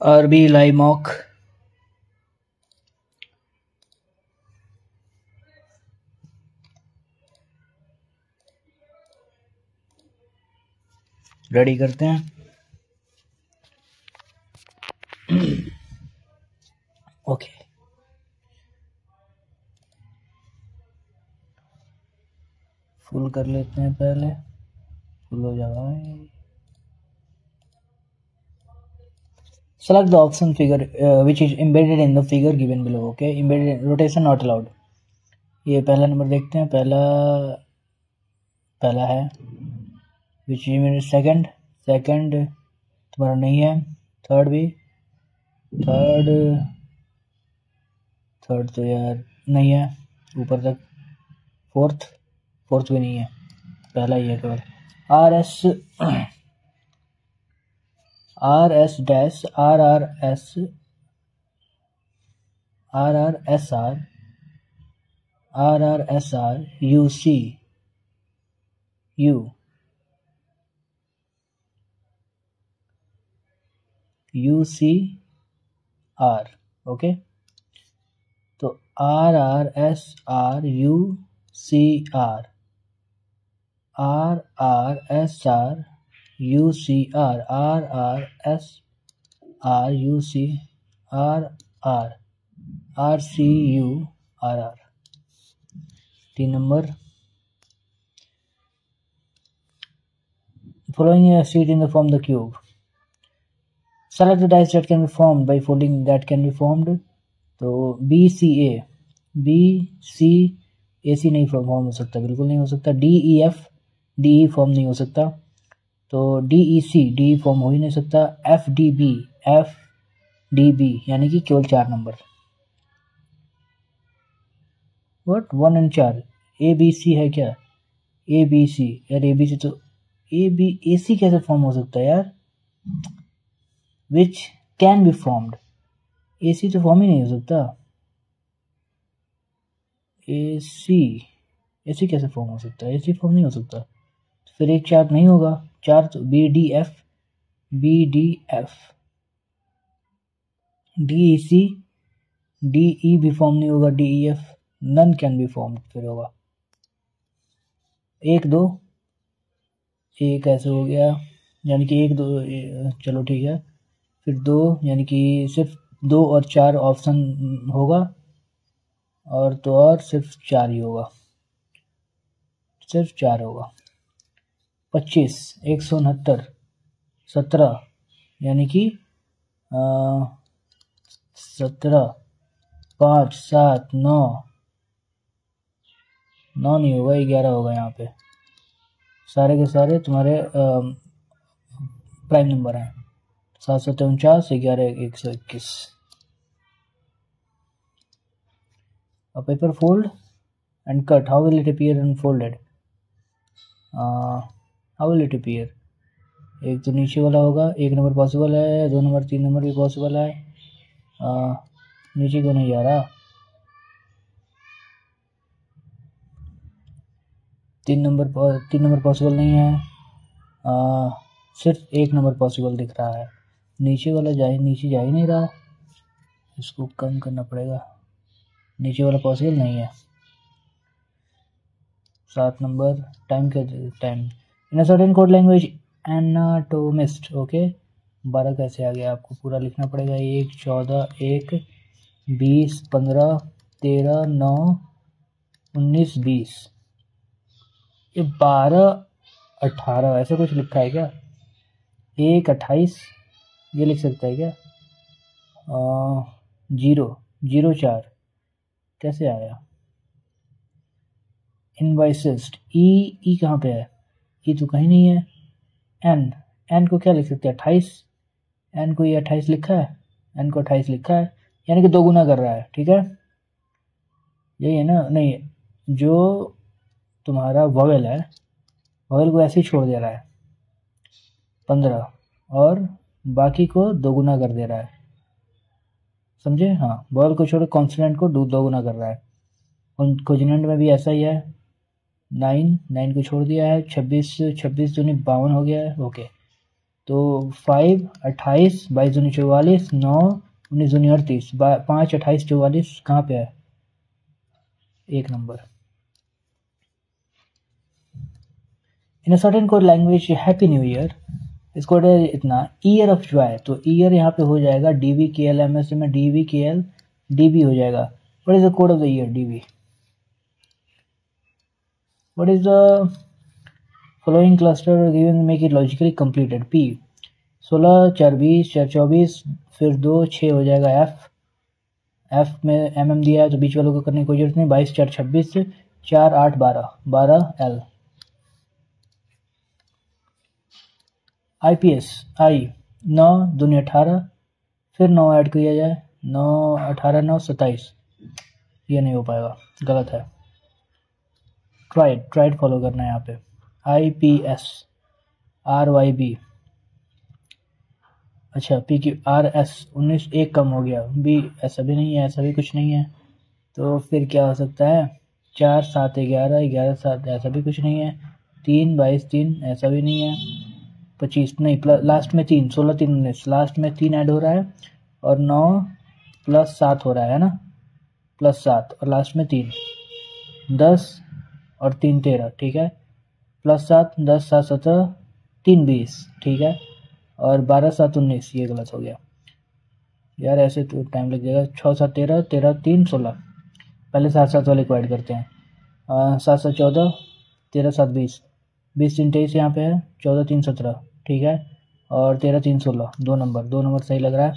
RB Limock, ready करते हैं। Okay, full कर लेते हैं, पहले फुल हो जाएगा। Select the option figure which is embedded in the figure given below. Okay, embedded rotation not allowed. ये पहला नंबर देखते हैं। पहला है which is second तुम्हारा नहीं है। थर्ड भी, थर्ड तो यार नहीं है ऊपर तक। फोर्थ भी नहीं है, पहला ही है केवल। RS dash RRSR UCR। Okay, तो RRSR UCR RCURR 3 number. Following a sheet in the form the cube. Select the dice that can be formed by folding that can be formed. तो BCA नहीं form हो सकता, बिल्कुल नहीं हो सकता। DEF form नहीं हो सकता, तो DEC फॉर्म हो ही नहीं सकता। FDB यानी कि केवल 4 नंबर। व्हाट 1 और 4 ABC है क्या? ABC यार, ABC तो AC कैसे फॉर्म हो सकता है यार? Which can be formed, AC तो फॉर्म ही नहीं हो सकता। AC कैसे फॉर्म हो सकता है? AC फॉर्म नहीं हो सकता, तो फिर एक 4 नहीं होगा। 4 तो BDF DEC DE भी फॉर्म नहीं होगा। DEF none can be form फिर होगा। 1 2 एक ऐसे हो गया, यानी कि 1 2 चलो ठीक है। फिर 2 यानी कि सिर्फ 2 और 4 ऑप्शन होगा, और तो और सिर्फ 4 ही होगा, सिर्फ 4 होगा। 25 169 17 यानी कि 17 5 7 9 नहीं होगा, 11 होगा। यहाँ पे सारे के सारे तुम्हारे प्राइम नंबर हैं। 749 11 121। A paper fold and cut. How will it appear unfolded? How will it appear? एक तो नीचे वाला होगा, 1 नंबर पॉसिबल है, 2 नंबर 3 नंबर भी पॉसिबल है। नीचे क्यों नहीं जा रहा? 3 नंबर पॉसिबल नहीं है। सिर्फ 1 नंबर पॉसिबल दिख रहा है। नीचे वाला नीचे जा ही नहीं रहा, इसको कम करना पड़ेगा। नीचे वाला पॉसिबल नहीं है। 7 number time in certain code language anatomist. Okay, 12 कैसे आ गया? आपको पूरा लिखना पड़ेगा। 1 14 1 20 15 13 9 19 20। ये 12 18 ऐसा कुछ लिखा है क्या? 1 28 ये लिख सकता है क्या? 0 4 कैसे आया? इनवाइसिस्ट ई कहाँ पे है? ई तो कहीं नहीं है। एन को क्या लिख सकते हैं? 28। एन को ये 28 लिखा है, एन को 28 लिखा है, यानी कि 2 गुना कर रहा है। ठीक है, यही है ना? नहीं, जो तुम्हारा वोवेल है, वोवेल को ऐसे ही छोड़ दे रहा है 15, और बाकी को 2 गुना कर दे रहा है। समझे? हाँ, वोवेल को छोड़ कॉन्सोनेंट को 2 गुना कर रहा है। कॉन्सोनेंट में भी ऐसा ही है। 9 को छोड़ दिया है। 26 22 हो गया है। ओके, तो 5 28 22 दूनी 44 9 19 दूनी 38 5 28 44 कहाँ पे है? एक number. In a certain code language happy new year, इसको इतना ईयर ऑफ जॉय, तो ईयर यहाँ पे हो जाएगा DVKL, MS में DVKL DB हो जाएगा। व्हाट इज द कोड of the year? DB। What is the following cluster given, make it logically completed? P 16 4 20 4 24 फिर 2 6 हो जाएगा। F में MM दिया है तो बीच वालों को करने की कोई जरूरत नहीं। 22 4 26 4 8 12 L। IPS I 9 दूनी 18 फिर 9 ऐड किया जाए, 9 18 9 27, ये नहीं हो पाएगा, गलत है। ट्राइड फॉलो करना है यहाँ पे। IPS RYB, अच्छा PQRS 19 एक कम हो गया, B ऐसा भी नहीं है, ऐसा भी कुछ नहीं है, तो फिर क्या हो सकता है? 4 7 11 11 7, ऐसा भी कुछ नहीं है। 3 22 3, ऐसा भी नहीं है। 25 नहीं, लास्ट में 3 16 3 19, लास्ट में 3 ऐड हो रहा है और 9 + 7 हो रहा है ना, +7 और लास्ट में 3 10 और 3 13, ठीक है। +7 10 7 17 3 20, ठीक है। और 12 7 19, ये गलत हो गया यार, ऐसे तो टाइम लग जाएगा। 6 7 13 13 3 16, पहले 7 7 वाले को ऐड करते हैं। 7 7 14 13 7 20 20 3 23 यहाँ पे है, 14 3 17, ठीक है। और 13 3 16, दो नंबर सही लग रहा है,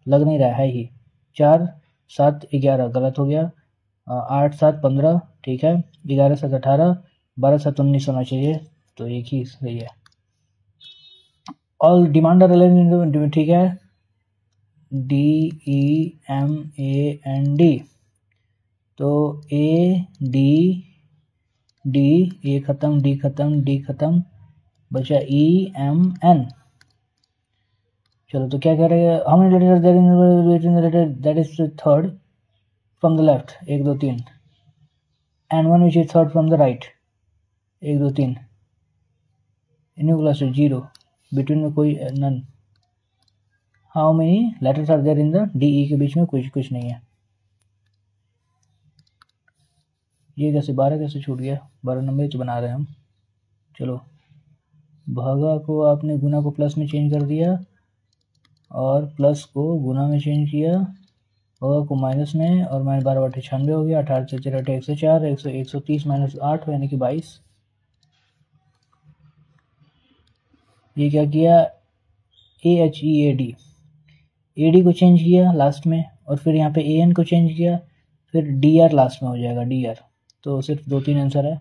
लग नहीं रहा है ही। 4 7 11 गलत हो गया। 8 7 15, ठीक है। 11 7 18, 12 7 19 होना चाहिए, तो एक ही सही है। ऑल डिमांड अरेंज, ठीक है। DEMAND, तो AD D, A खत्म, D खत्म, D खत्म, बचा EMN। चलो तो क्या कह रहे हैं? How many letters there in the letter that is third from the left? 1 2 3, and one which is third from the right? 1 2 3, in class 0, between में कोई नन। How many letters are there in the DE के बीच में कुछ नहीं है। ये कैसे 12 कैसे छूट गया? 12 नंबर तो बना रहे हैं हम। चलो, भागा को आपने गुना को प्लस में चेंज कर दिया और प्लस को गुना में चेंज किया, भागा को माइनस में, और माइनस 12 बटे 96 हो गया। 18 से 4 104, 130 - 8 यानी कि 22। ये क्या किया? AHEAD, AD को चेंज किया लास्ट में, और फिर यहाँ पे AN को चेंज किया, फिर DR लास्ट में हो जाएगा, DR। तो सिर्फ 2 3 आंसर है।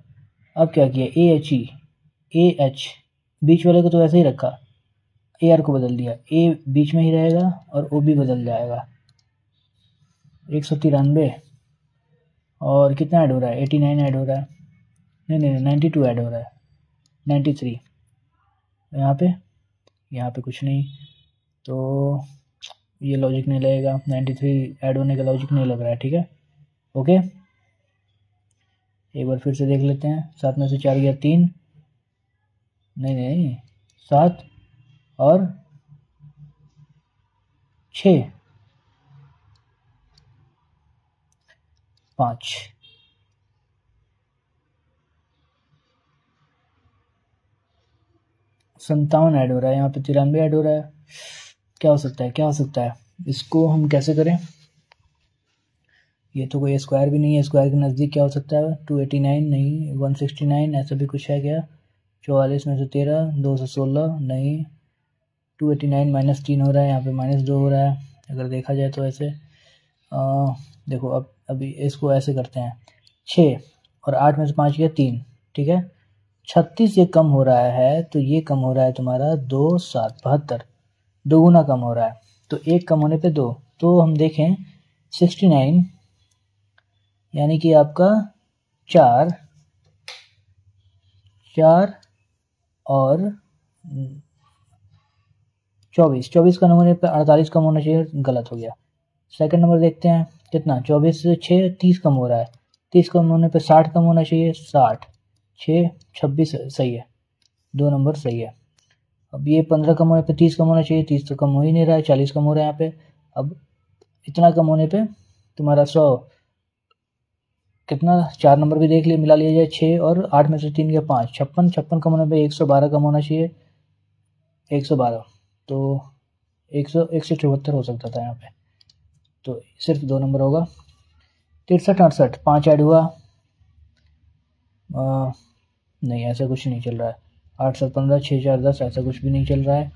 अब क्या किया? AHE AH, बीच वाले को तो ऐसे ही रखा, AR को बदल दिया, A बीच में ही रहेगा और O भी बदल जाएगा। 193, और कितना ऐड हो रहा है? 89 ऐड हो रहा है, नहीं 92 ऐड हो रहा है, 93। यहाँ पे कुछ नहीं, तो ये लॉजिक नहीं लगेगा, 93 ऐड होने का लॉजिक नहीं लग रहा है, ठीक है। ओके, एक बार फिर से देख लेते हैं। 7 में से 4 गया 3, नहीं 7 और 6 5, 57 ऐड हो रहा है, यहाँ पे 93 ऐड हो रहा है। क्या हो सकता है? इसको हम कैसे करें? ये तो कोई स्क्वायर भी नहीं है, स्क्वायर के नज़दीक क्या हो सकता है? 289 नहीं, 169, ऐसा भी कुछ है क्या? 44 में से 13, 2 से 16 नहीं, 289 - 3 हो रहा है, यहाँ पे -2 हो रहा है अगर देखा जाए तो ऐसे। देखो अब अभी इसको ऐसे करते हैं, 6 और 8 में से 5 गया 3, ठीक है। 36 ये कम हो रहा है, तो ये कम हो रहा है तुम्हारा 2 7 72, दोगुना कम हो रहा है, तो एक कम होने पे 2, तो हम देखें 69 यानी कि आपका 4 और 24 कम होने पे 48 कम होना चाहिए, गलत हो गया। सेकंड नंबर देखते हैं, कितना? 24 से 6 30 कम हो रहा है, 30 कम होने पे 60 कम होना चाहिए, 60 6 26 सही है, 2 नंबर सही है। अब ये 15 कम होने पे 30 कम होना चाहिए, 30 तो कम हो ही नहीं रहा है, 40 कम हो रहा है यहाँ पे। अब इतना कम होने पे तुम्हारा 100 कितना, 4 नंबर भी देख लिए, मिला लिया जाए 6 और 8 में से 3 गया 5, 56, 56 कम होने पे 112 कम होना चाहिए, 112, तो 174 हो सकता था यहाँ पे, तो सिर्फ 2 नंबर होगा। 63, 68, 5 ऐड हुआ, नहीं ऐसा कुछ नहीं चल रहा है। 8 7 15, 6 4 10, ऐसा कुछ भी नहीं चल रहा है।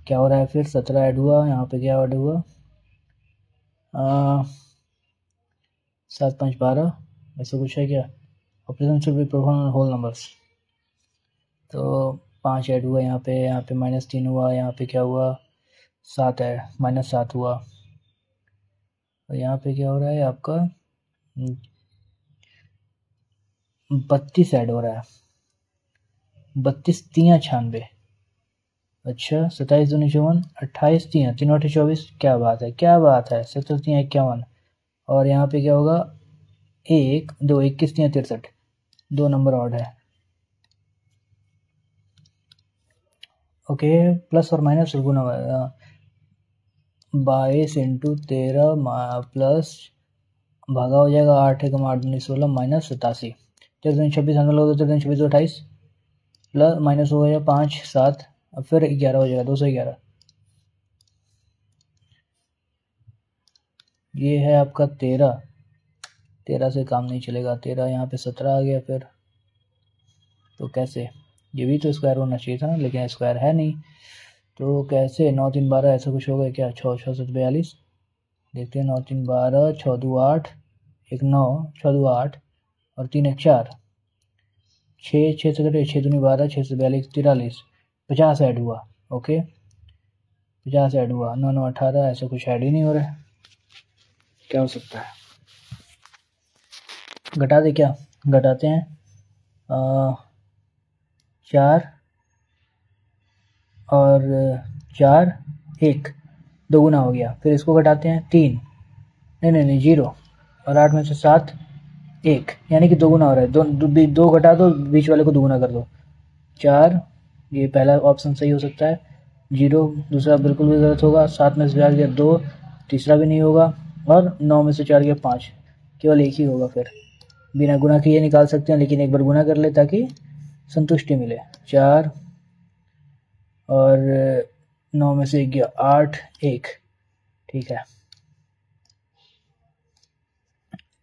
क्या हो रहा है फिर? 17 ऐड हुआ, यहाँ पे क्या ऐड हुआ, 7 5 12, ऐसा कुछ है क्या? Operation should be perform on whole numbers, तो 5 ऐड हुआ यहाँ पे -3 हुआ, यहाँ पे क्या हुआ, 7 है, -7 हुआ, और यहाँ पे क्या हो रहा है आपका 32 ऐड हो रहा है, 32 3 96, अच्छा 27 2 54, 28 3 3 8 24, क्या बात है, क्या बात है, 70 3 51, और यहाँ पे क्या होगा 1 2 21 3 63, 2 नंबर ऑड है। ओके, प्लस और माइनस और गुना, 22 इंटू 13 प्लस भागा हो जाएगा 8 है 8 19 16 माइनस 87, 13 26 होगा, 13 26 28 प्लस माइनस हो गया 5 7, अब फिर 11 हो जाएगा, 211। ये है आपका 13 से काम नहीं चलेगा, 13 यहाँ पे 17 आ गया फिर, तो कैसे, ये भी तो स्क्वायर होना चाहिए था ना, लेकिन स्क्वायर है नहीं, तो कैसे, 9 3 12 ऐसा कुछ होगा क्या, 6 6 7 42, देखते हैं, 9 3 12, 6 2 8, 1 9, 6 2 8 और 3 1 4, 6 6 से कटे, 6 2 12, 6 से 42 43, 50 ऐड हुआ, ओके 50 ऐड हुआ, 9 9 18, ऐसा कुछ ऐड ही नहीं हो रहा है, क्या हो सकता है, घटा दे क्या, घटाते हैं, 4 और 4 1, 2 गुना हो गया, फिर इसको घटाते हैं 3, नहीं 0, और 8 में से 7 1, यानी कि 2 गुना हो रहा है, 2 घटा दो, बीच वाले को 2 गुना कर दो, 4, ये पहला ऑप्शन सही हो सकता है, 0 दूसरा बिल्कुल भी गलत होगा, 7 में से 4 गया 2, तीसरा भी नहीं होगा, और 9 में से 4 गया 5, केवल एक ही होगा, फिर बिना गुना किए निकाल सकते हैं, लेकिन एक बार गुना कर ले ताकि संतुष्टि मिले, 4 और 9 में से 1 गया 8 1, ठीक है,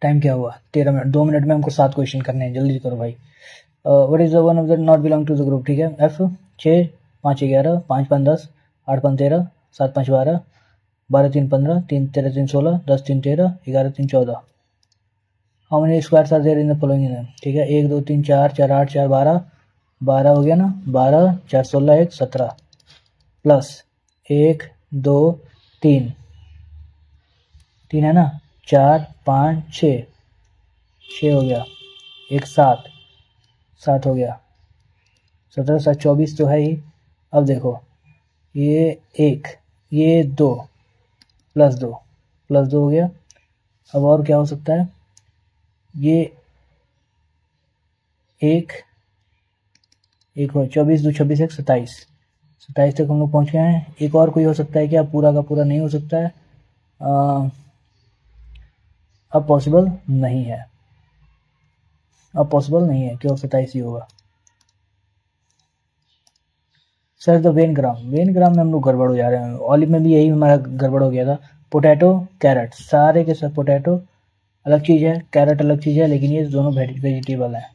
टाइम क्या हुआ 13 मिनट, 2 मिनट में हमको 7 क्वेश्चन करने हैं, जल्दी करो भाई। What is the one of the not belong to the group, ठीक है, F 6 5 11 5 5 10 8 5 13 7 5 12 12 3 15 3 13 3 16 10 3 13 11 3 14, how many squares are there in the following, ठीक है, 1 2 3 4 4 8 4 12 12 हो गया ना, 12 4 16 1 17 प्लस 1 2 3 3 है ना, 4 5 6 6 हो गया, 1 7 7 हो गया, 17 7 24 तो है ही। अब देखो ये 1 ये 2 प्लस 2 हो गया, अब और क्या हो सकता है, ये 1 हो 24 2 26 1 27 तक हम लोग पहुंच गए हैं। एक और कोई हो सकता है क्या, पूरा का पूरा नहीं हो सकता है, अब पॉसिबल नहीं है, केवल 27 ही होगा। सर द वेन ग्राम में हम लोग गड़बड़ हो जा रहे हैं, ऑलिव में भी यही हमारा गड़बड़ हो गया था। पोटैटो कैरेट, सारे के सब, पोटैटो अलग चीज़ है, कैरेट अलग चीज़ है, लेकिन ये दोनों वेजिटेबल हैं।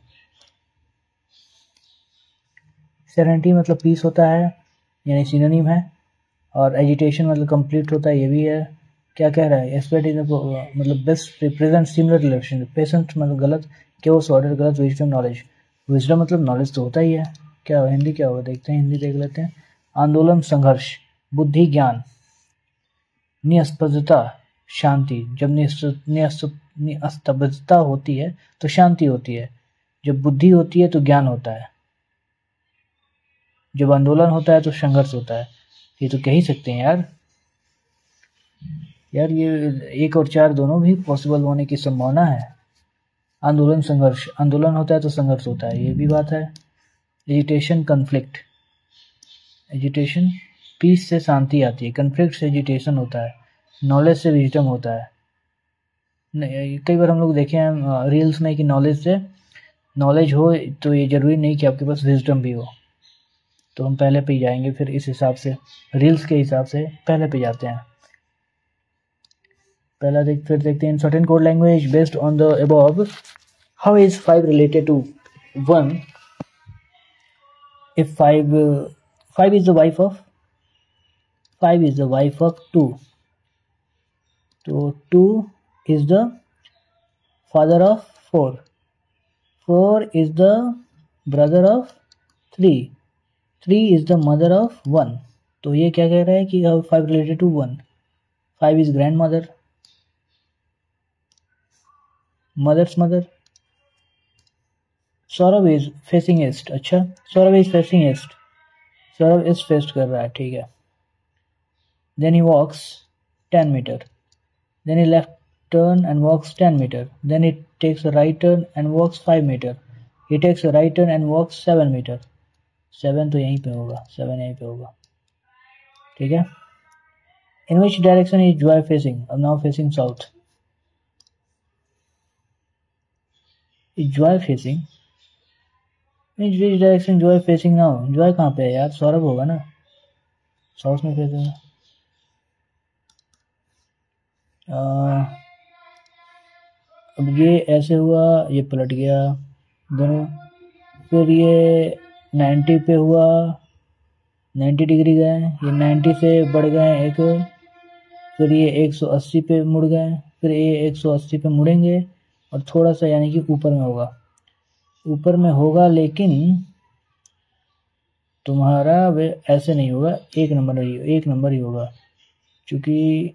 सेरेनिटी मतलब पीस होता है, यानी सिनोनिम है, और एजिटेशन मतलब कंप्लीट होता है, ये भी है। क्या कह रहा है, एक्सपर्ट इन मतलब best represent similar relation, patient मतलब गलत, केवल ऑर्डर गलत, विजडम नॉलेज, विजडम मतलब नॉलेज तो होता ही है, क्या हिंदी क्या होगा, देखते हैं, हिंदी देख लेते हैं। आंदोलन संघर्ष, बुद्धि ज्ञान, निस्तब्धता शांति, जब निस्तब्धता होती है तो शांति होती है, जब बुद्धि होती है तो ज्ञान होता है, जब आंदोलन होता है तो संघर्ष होता है। ये तो कह ही सकते हैं यार ये 1 और 4 दोनों भी पॉसिबल होने की संभावना है। आंदोलन संघर्ष, आंदोलन होता है तो संघर्ष होता है, ये भी बात है। एजिटेशन कन्फ्लिक्ट, एजिटेशन, पीस से शांति आती है, कन्फ्लिक्ट से एजिटेशन होता है, नॉलेज से विजडम होता है। कई बार हम लोग देखे हैं रील्स में कि नॉलेज हो तो ये ज़रूरी नहीं कि आपके पास विजडम भी हो। तो हम पहले पे ही जाएंगे, फिर इस हिसाब से रील्स के हिसाब से पहले पे जाते हैं। फिर देखते हैं in certain code language based on the above how is 5 related to 1 if 5 is the wife of 2, तो 2 is the father of 4 is the brother of 3 is the mother of 1। तो ये क्या कह रहा है कि 5 related to 1, 5 is grandmother, mother's mother। Saurabh is facing east, अच्छा Saurabh is facing east, Saurabh is फेस्ट कर रहा है, ठीक है। Then he walks 10 metre, then he left turn and walks 10 metre, then he takes a right turn and walks 5 metre, he takes a right turn and walks 7 metre. 7 तो यहीं पे होगा, 7 यहीं पे होगा, ठीक है। In which direction is Joy facing, अब now facing south. Is Joy facing, which direction Joy facing now, Joy कहाँ पे है यार, सौरभ होगा ना, साउथ में फेसिंग है। अब ये ऐसे हुआ, ये पलट गया दोनों, फिर ये 90 पे हुआ, 90 डिग्री गए, ये 90 से बढ़ गए एक, फिर ये 180 पे मुड़ गए, फिर ये 180 पे मुड़ेंगे और थोड़ा सा यानी कि ऊपर में होगा, लेकिन तुम्हारा वे ऐसे नहीं होगा, एक नंबर ही होगा, क्योंकि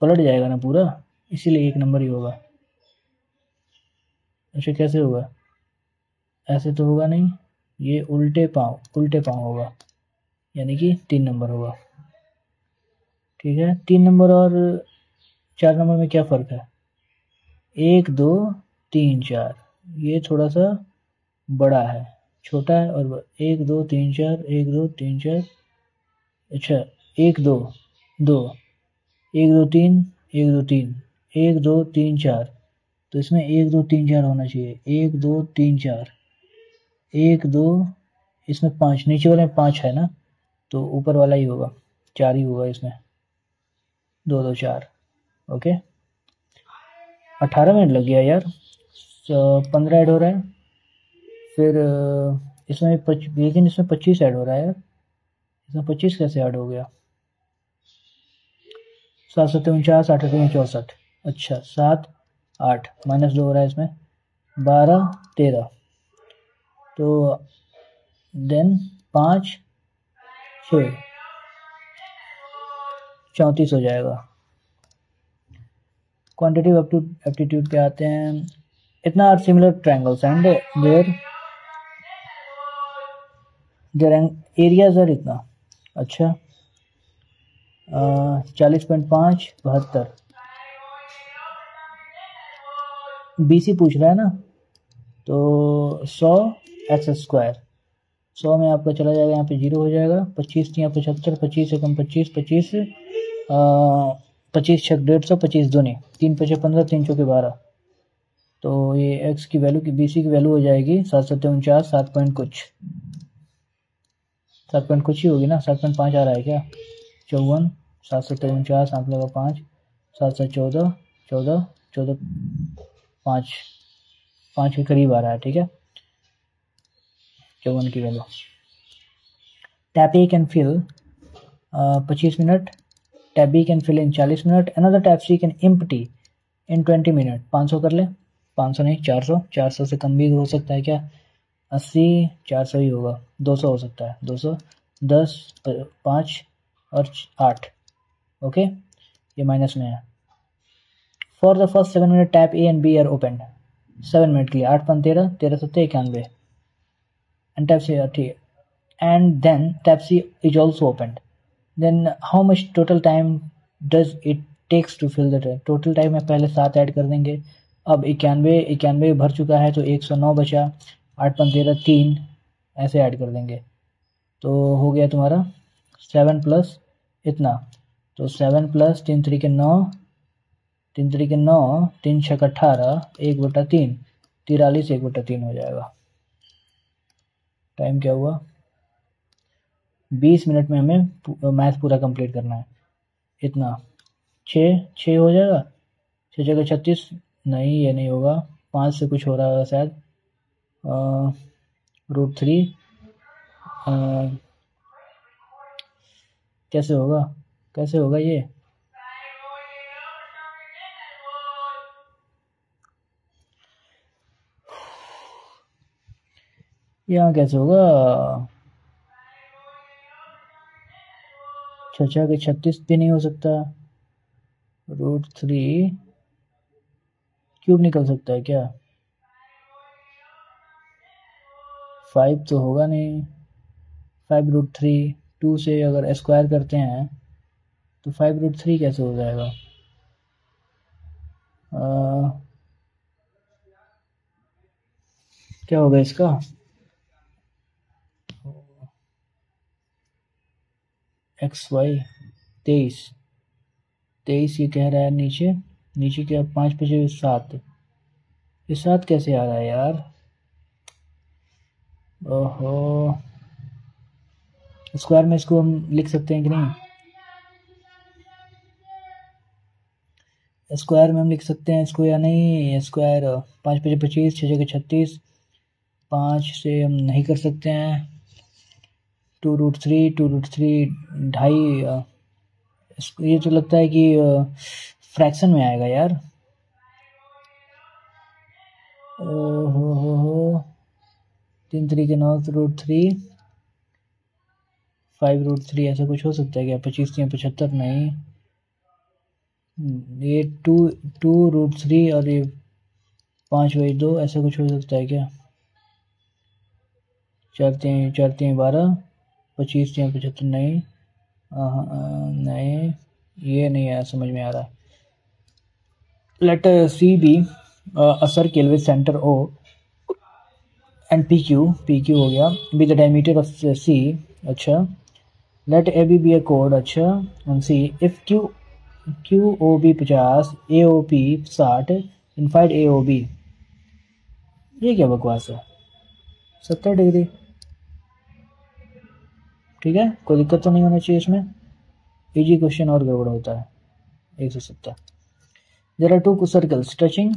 पलट जाएगा ना पूरा, इसीलिए एक नंबर ही होगा। अच्छा कैसे होगा, ऐसे तो होगा नहीं, ये उल्टे पाँव होगा, यानी कि 3 नंबर होगा, ठीक है। 3 नंबर और 4 नंबर में क्या फ़र्क है, 1 2 3 4, ये थोड़ा सा बड़ा है, छोटा है, और 1 2 3 4, 1 2 3 4, अच्छा 1 2 2, 1 2 3, 1 2 3, 1 2 3 4, तो इसमें 1 2 3 4 होना चाहिए, 1 2 3 4, 1 2, इसमें 5, नीचे वाले में 5 है ना, तो ऊपर वाला ही होगा, 4 ही होगा इसमें, 2 2 4, ओके। 18 मिनट लग गया यार, 15 ऐड हो रहा है, फिर इसमें लेकिन इसमें 25 ऐड हो रहा है यार, इसमें 25 कैसे ऐड हो गया, 7 7 49, 8 8 64, अच्छा 7 8 -2 हो रहा है इसमें, 12 13, तो देन 5 6 34 हो जाएगा। क्वांटिटिव एप्टीट्यूड पे आते हैं, इतना are similar triangles and their areas are इतना, अच्छा 40.5 72, BC पूछ रहा है ना, तो 100 x², 100 में आपका चला जाएगा, यहाँ पे 0 हो जाएगा, 25 यहाँ 75, 25 से कम 25, 25 25 छक 150, 25 दूनी 3 5 15, 3 चौके 12, तो ये x की वैल्यू की BC की वैल्यू हो जाएगी 7 7 49, 7 पॉइंट कुछ ही होगी ना, 7.5 आ रहा है क्या, 54, 7 7 49, 8 लगा 5, 7 7 14 14 14 5 के करीब आ रहा है, ठीक है। 54 की वैल्यू। Tap A can fill 25 minute, tap B can fill in 40 minute, another tap C can empty in 20 minute. 500 कर ले, 500 नहीं 400, 400 से कम भी हो सकता है क्या, 80 400 ही होगा, 200 हो सकता है, 200 10 5 और 8, ओके, ये माइनस में है। For the first 7 minute tap A and B are open, 7 minute के लिए 8 5 13 13 7 91, एंड टैप सी ठीक है, and then tab C is also opened, then how much total time does it takes to fill the tray? total time में पहले 7 add कर देंगे, अब 91 भर चुका है तो 109 बचा, 8 5 13 3 ऐसे ऐड कर देंगे, तो हो गया तुम्हारा 7 प्लस इतना, तो 7 प्लस 3 3 9, 3 3 9, 3 6 18, 1/3, 43 1/3 हो जाएगा। टाइम क्या हुआ? 20 मिनट में हमें मैथ पूरा कंप्लीट करना है। इतना 6 हो जाएगा, 6 जगह 36, नहीं ये नहीं होगा, 5 से कुछ हो रहा है शायद, √3, कैसे होगा ये? यहाँ कैसे होगा? 6 के 36 भी नहीं हो सकता, √3 क्यूब निकल सकता है क्या? 5 तो होगा नहीं, 5√3, 2 से अगर स्क्वायर करते हैं तो 5√3 कैसे हो जाएगा? क्या होगा इसका? XY 23 ये कह रहा है, नीचे क्या 5 बजे 7, ये 7 कैसे आ रहा है यार? ओहो, स्क्वायर में इसको हम लिख सकते हैं कि नहीं? स्क्वायर में हम लिख सकते हैं इसको या नहीं? स्क्वायर 5 5 25, 6 जगह 36, 5 से हम नहीं कर सकते हैं, 2√3 ढाई, ये तो लगता है कि फ्रैक्शन में आएगा यार। ओहो 3 3 9, √3, 5√3, ऐसा कुछ हो सकता है क्या? 25 या 75, नहीं, ये 2√3 और ये 5/2, ऐसा कुछ हो सकता है क्या? 4 3 12, 25 या 75, नहीं, नहीं, ये नहीं है, समझ में आ रहा। Let C be a circle with center O and PQ हो गया, with the diameter of C, अच्छा, let AB be a chord, अच्छा, and C if QOB 50, AOP 60, and find AOB, ये क्या बकवास है? 70 डिग्री, ठीक है, कोई दिक्कत तो नहीं होना चाहिए इसमें। इजी क्वेश्चन और गड़बड़ होता है। 170। There are two circles touching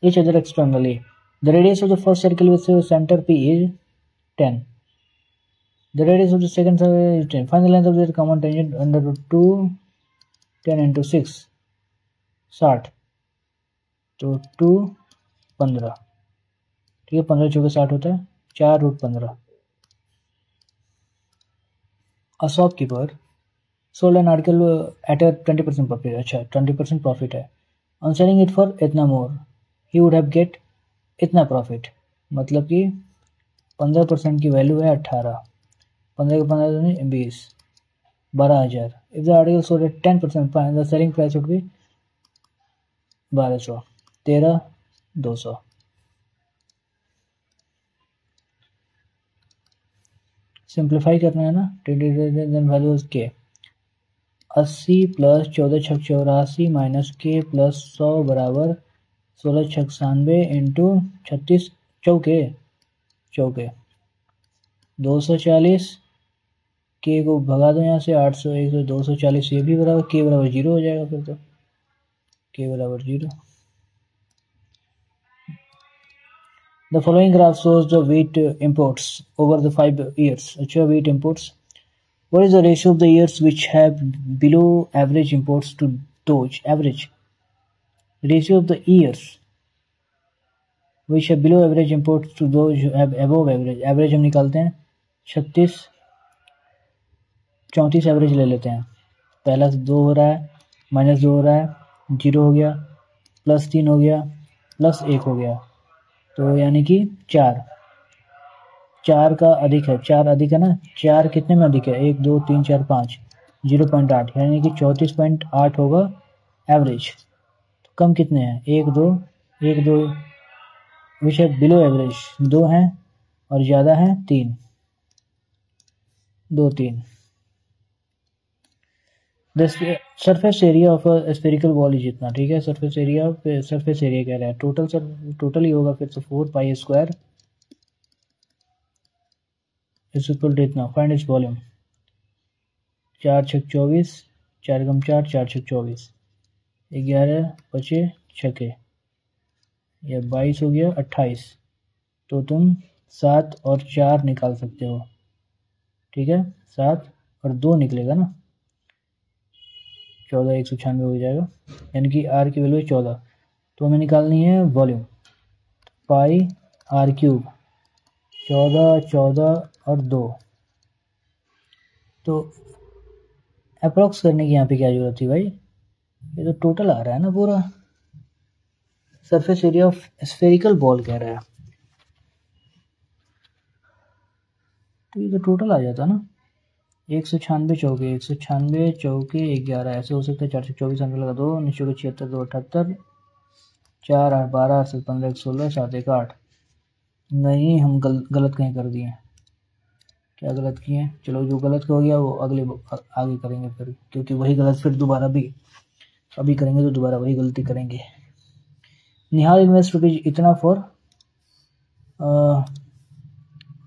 each other externally. The radius of the first circle with center P is 10. The radius of the second circle is 10. Find the length of their common tangent under √2, 10 into 6, 60. तो 2 15, ठीक है, 15 चौके 60 होता है, 4√15। A shopkeeper sold an article at a 20% profit, अच्छा 20% profit है, on selling it for इतना more he would have get इतना प्रॉफिट, मतलब कि 15% की वैल्यू है 18, 15 के 15 20, 12,000। if the article sold at 10%, the selling price would be 1200, 13,200। Simplify करना है ना, देन वैल्यूज के 80 प्लस 14 छक 84 माइनस के प्लस 100 बराबर 16 छक 97 इंटू 36 चौके 240, के को भगा दो यहाँ से, 800 100 240, ये भी बराबर के बराबर 0 हो जाएगा, फिर तो के बराबर 0। The following graph shows the wheat imports over the 5 years. अच्छा, wheat imports. What is the ratio of the years which have below average imports to those average? Ratio of the years which have below average imports to those who have above average. Average हम निकालते हैं 36, 34 average ले लेते हैं। पहला 2 हो रहा है, -2 हो रहा है, 0 हो गया, +3 हो गया, +1 हो गया, तो यानी कि 4 का अधिक है, 4 अधिक है ना, 4 कितने में अधिक है? 1 2 3 4 5, 0.8, यानी कि 34.8 होगा एवरेज। तो कम कितने हैं? 1 2 विच है बिलो एवरेज 2 हैं और ज़्यादा है 3। 2 3। The surface area of a spherical ball is इतना, ठीक है। सरफेस एरिया कह रहा है, टोटल ही होगा फिर तो 4 pi square is equal to इतना। Find its volume. 4 छक 24, 4 कम 4, 4 छक 24, 11 बचे छके, यह 22 हो गया 28। तो तुम 7 और 4 निकाल सकते हो, ठीक है। 7 और 2 निकलेगा ना, 14 196 हो जाएगा, यानी कि आर की वैल्यू है 14। तो हमें निकालनी है वॉल्यूम, पाई आर क्यूब, 14 14 और 2। तो अप्रॉक्स करने की यहाँ पे क्या जरूरत थी भाई, ये तो टोटल आ रहा है ना पूरा। Surface area of spherical ball कह रहा है, तो ये तो टोटल आ जाता ना। 196 चौके, 196 चौके 11, ऐसे हो सकता है। 4 से 24 अंक लगा 2, 19 76 2 78, 4 8 12 8 15 16 7 1 8। नहीं, हम गलत कहीं कर दिए। क्या गलत किए? चलो जो गलत हो गया वो आगे करेंगे फिर, क्योंकि वही गलत फिर दोबारा भी अभी करेंगे तो दोबारा वही गलती करेंगे। निहाल इन्वेस्ट रुपीज इतना for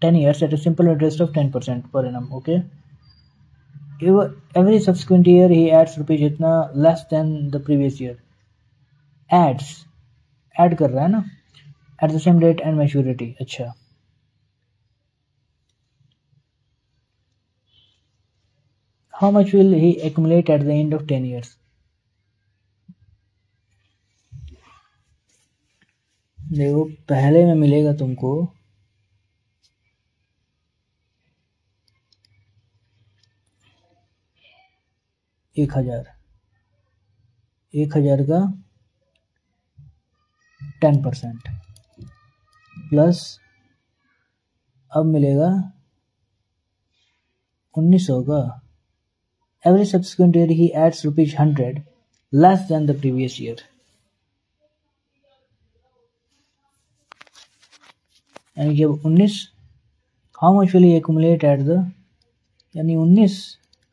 10 years at a simple interest of 10% per annum. Okay. Every subsequent year he adds rupees इतना less than the previous year. add कर रहा है ना, at the same date and maturity. अच्छा, how much will he accumulate at the end of 10 years? देखो पहले में मिलेगा तुमको 1000, 1000 का 10% प्लस अब मिलेगा 1900 का। Every subsequent year he adds rupees 100 less than the previous year. यानी कि अब 19, how much will he accumulate at the, यानी 19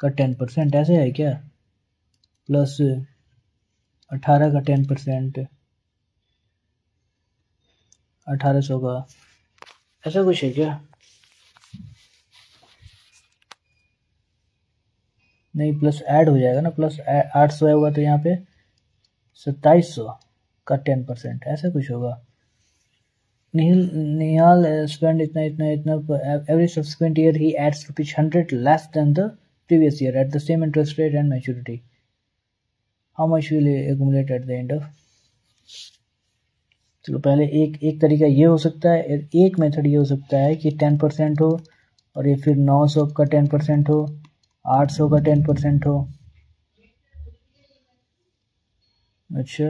का 10%, ऐसे है क्या, प्लस 18 का 10%, 1800 का, ऐसा कुछ है क्या? नहीं, प्लस ऐड हो जाएगा ना, प्लस 800 होगा तो यहाँ पे 2700 का 10%, ऐसा कुछ होगा। निहाल spend इतना इतना इतना every subsequent year he adds rupees 100 less than the previous year at the same interest rate and maturity. How much will he accumulate at the end of? चलो पहले एक तरीका ये हो सकता है, एक मेथड ये हो सकता है कि 10% हो और ये फिर 900 का 10% हो, 800 का 10% हो। अच्छा,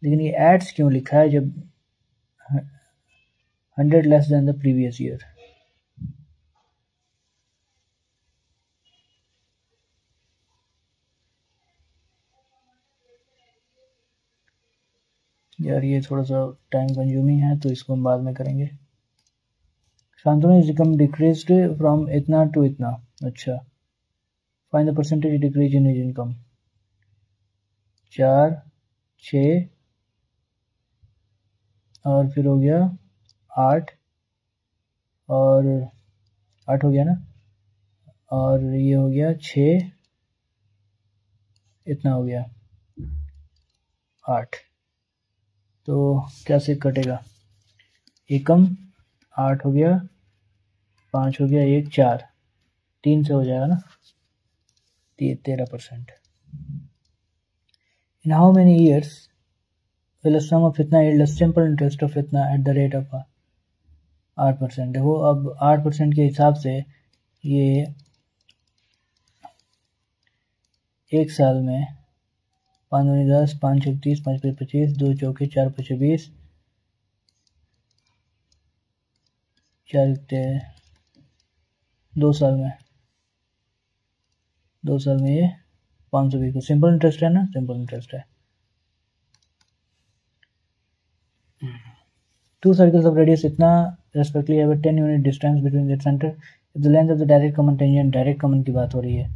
लेकिन ये एड्स क्यों लिखा है जब 100 less than the previous year? यार ये थोड़ा सा टाइम कंज्यूमिंग है तो इसको हम बाद में करेंगे। Shantanu is income decreased from इतना टू इतना। अच्छा, find the percentage decrease in his income. 4 6 और फिर हो गया 8 और 8 हो गया ना, और ये हो गया 6, इतना हो गया 8। तो कैसे कटेगा? एकम 8 हो गया, 5 हो गया, 1 4, 3 से हो जाएगा ना, 13%। In how many years will a sum of इतना yield a simple interest of इतना at the rate of 8%? देखो अब 8% के हिसाब से ये एक साल में 5 दूनी 10, 5 छक 30, 5 पचे 25, 2 चौके 4 पचे 20, 4 2 साल में ये 520 को सिंपल इंटरेस्ट है ना, सिंपल इंटरेस्ट है। 2 circles of radius इतना respectively have a 10 unit distance between their center. The length of the direct common tangent, direct common की बात हो रही है,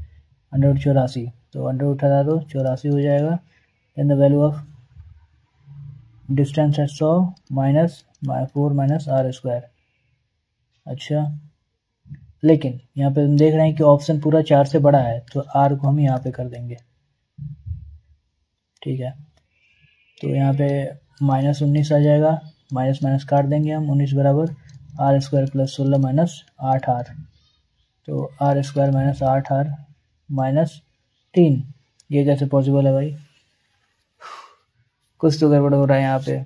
184, तो 184 हो जाएगा। Then the value of distance है 100 माइनस 4 माइनस आर स्क्वायर। अच्छा, लेकिन यहाँ पे हम देख रहे हैं कि ऑप्शन पूरा 4 से बड़ा है, तो आर को हम यहाँ पे कर देंगे। ठीक है, तो यहाँ पे -19 आ जाएगा, माइनस माइनस काट देंगे हम, 19 बराबर are square plus 16 minus 8r, तो r square minus 8r minus 3। ये कैसे पॉसिबल है भाई? कुछ तो गड़बड़ हो रहा है यहाँ पे।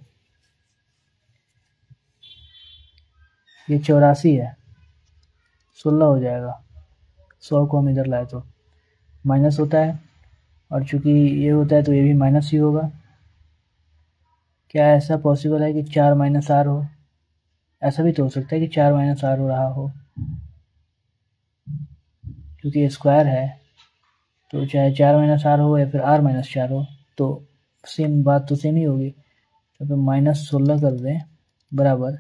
ये 84 है, 16 हो जाएगा, 100 को हम इधर लाए तो माइनस होता है, और चूंकि ये होता है तो ये भी माइनस ही होगा। क्या ऐसा पॉसिबल है कि 4 माइनस आर हो? ऐसा भी तो हो सकता है कि 4 माइनस आर हो रहा हो, क्योंकि ये स्क्वायर है, तो चाहे 4 माइनस आर हो या फिर आर माइनस 4 हो, तो सेम बात तो सेम ही होगी। तो फिर -16 कर दें बराबर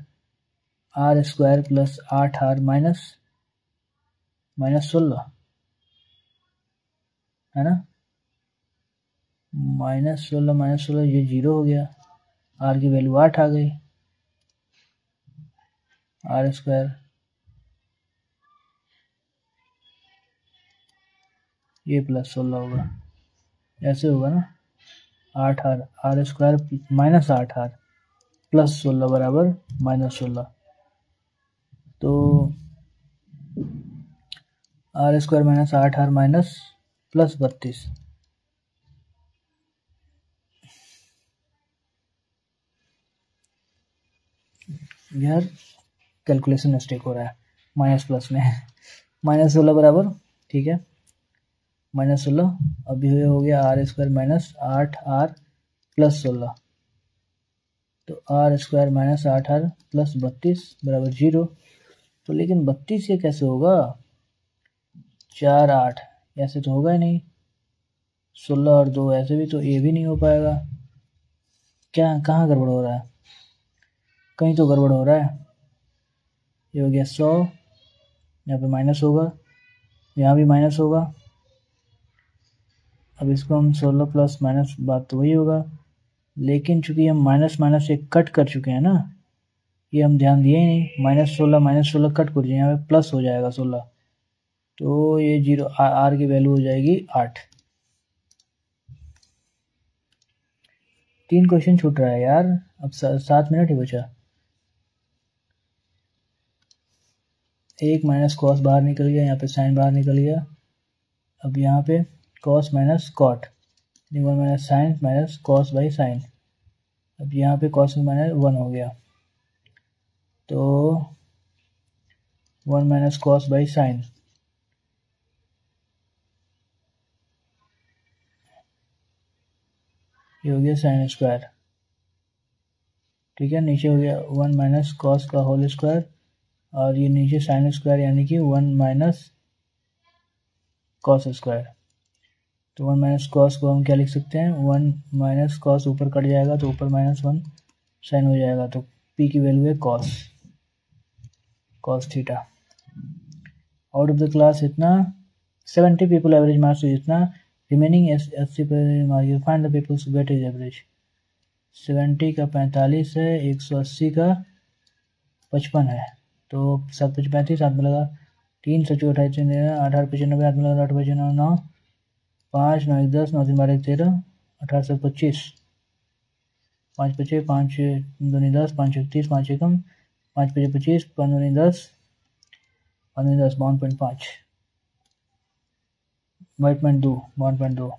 are square plus 8r minus 16, है ना? -16 ये 0 हो गया, आर की वैल्यू 8 आ गई, आर स्क्वायर ये प्लस 16 होगा, ऐसे होगा ना, 8r, are square minus 8r plus 16 बराबर -16, तो r square minus 8r minus plus 32। यार कैलकुलेशन मिस्टेक हो रहा है, माइनस प्लस में -16 बराबर, ठीक है, -16 अभी हो गया are square minus 8r plus 16, तो r square minus 8r plus 32 बराबर 0। तो लेकिन 32 ये कैसे होगा? 4 8 ऐसे तो होगा ही नहीं, 16 और 2 ऐसे भी, तो ये भी नहीं हो पाएगा। क्या, कहाँ गड़बड़ हो रहा है? कहीं तो गड़बड़ हो रहा है। ये हो गया 100, यहाँ पे माइनस होगा, यहाँ भी माइनस होगा। अब इसको हम 16 प्लस माइनस, बात तो वही होगा, लेकिन चूंकि हम माइनस माइनस से कट कर चुके हैं ना, ये हम ध्यान दिए ही नहीं, -16 कट कर दिए, यहाँ पे प्लस हो जाएगा 16, तो ये 0, आर की वैल्यू हो जाएगी 8। 3 क्वेश्चन छूट रहा है यार, अब 7 मिनट ही बचा। एक माइनस कॉस बाहर निकल गया, यहाँ पे साइन बाहर निकल गया, अब यहाँ पे cos minus cot, 1 minus sine minus cos by sine, अब यहाँ पे कॉस माइनस 1 हो गया, तो 1 माइनस कॉस बाई साइन, ये हो गया साइन स्क्वायर। ठीक है, नीचे हो गया 1 माइनस कॉस का होल स्क्वायर, और ये नीचे साइन स्क्वायर यानी कि 1 माइनस कॉस स्क्वायर। तो 1 माइनस कॉस को हम क्या लिख सकते हैं, 1 माइनस कॉस ऊपर कट जाएगा तो ऊपर -1 साइन हो जाएगा, तो पी की वैल्यू है cos theta. Out of the class इतना 70 पीपल, एवरेज मार्क्स इतना, रिमेनिंग 80 पर find the peoples weightage average. 70 का 45 है, 180 का 55 है, तो 7 5 35, 7 में लगा 3 7 28 18 95, 8 में लगा 8 5 9 9 5 9 1 10 9 3 12 1 13 18 7 25, 5 5 5 2 10 5 1 30 5 1 5 5 25 5 2 10 5 2 10 52.5 1.2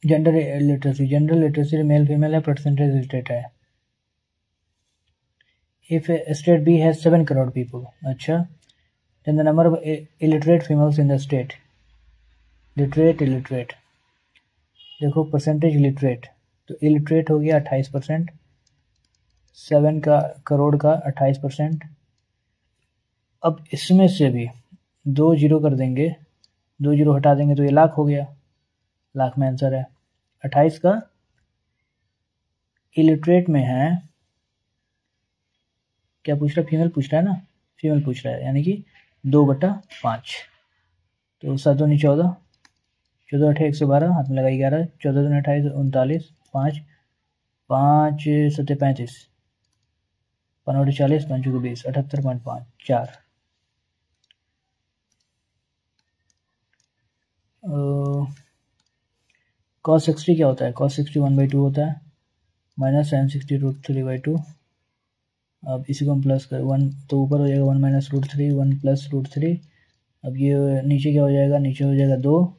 जेंडर लिटरेसी मेल फीमेल है, परसेंटेज स्टेट है। If a state B has 7 crore people, अच्छा, then the number of illiterate females in the state, illiterate, देखो परसेंटेज इलिटरेट, तो इलिटरेट हो गया 28%, 7 का करोड़ का 28%। अब इसमें से भी 2 जीरो कर देंगे, 2 जीरो हटा देंगे तो ये लाख हो गया, लाख में आंसर है। 28 का इलिटरेट में है, क्या पूछ रहा, फीमेल पूछ रहा है ना, फीमेल पूछ रहा है, यानी कि 2/5। तो 7 दूनी 14, 14 8 112, हाथ में लगा 11, 14 दूनी 28 39, 5 5 7 35, 5 40, 5 20, 78.5 4। cos 60 क्या होता है? cos 60 1/2 होता है, माइनस sin 60 √3/2। अब इसी को हम प्लस कर 1, तो ऊपर हो जाएगा 1 माइनस √3, 1 प्लस √3। अब ये नीचे क्या हो जाएगा? नीचे हो जाएगा 2,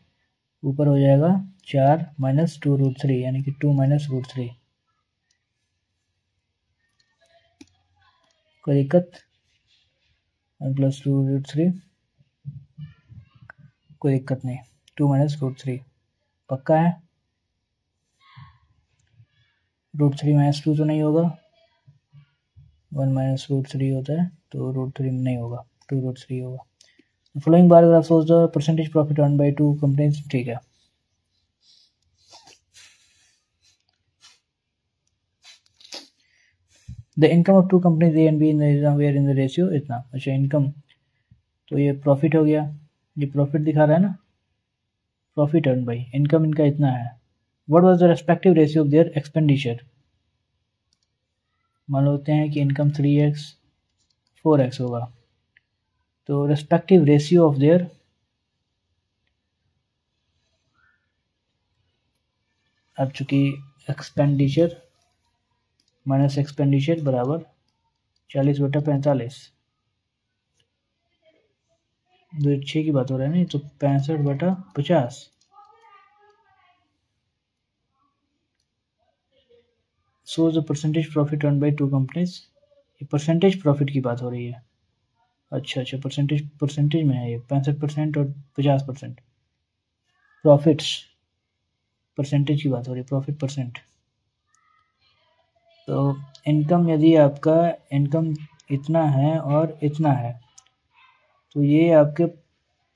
ऊपर हो जाएगा 4 माइनस 2 √3, यानी कि 2 माइनस √3। कोई दिक्कत? 1 प्लस 2 √3, कोई दिक्कत नहीं। 2 माइनस √3 पक्का है? √3 माइनस 2 तो नहीं होगा, 1 माइनस √3 होता है, तो √3 नहीं होगा, 2 √3 होगा। Following bar graph shows the percentage profit earn by two companies. ठीक है, the income of two companies A and B in the where in the ratio इतना। अच्छा, इनकम तो ये प्रॉफिट हो गया, ये प्रॉफिट दिखा रहा है ना, प्रॉफिट अर्न बाय इनकम इनका इतना है। What was the respective ratio of their expenditure? मान लेते हैं कि इनकम 3x 4x होगा, तो रेस्पेक्टिव रेशियो ऑफ देयर, अब चूंकि एक्सपेंडिचर माइनस एक्सपेंडिचर बराबर 40/45, 2/6 की बात हो रहा है नहीं, तो 65/50। So the percentage profit earn by two companies. ये परसेंटेज प्रॉफिट की बात हो रही है। अच्छा, परसेंटेज में है ये 65% और 50%। प्रॉफिट्स परसेंटेज की बात हो रही है, प्रॉफिट परसेंट। तो इनकम, यदि आपका इनकम इतना है और इतना है, तो ये आपके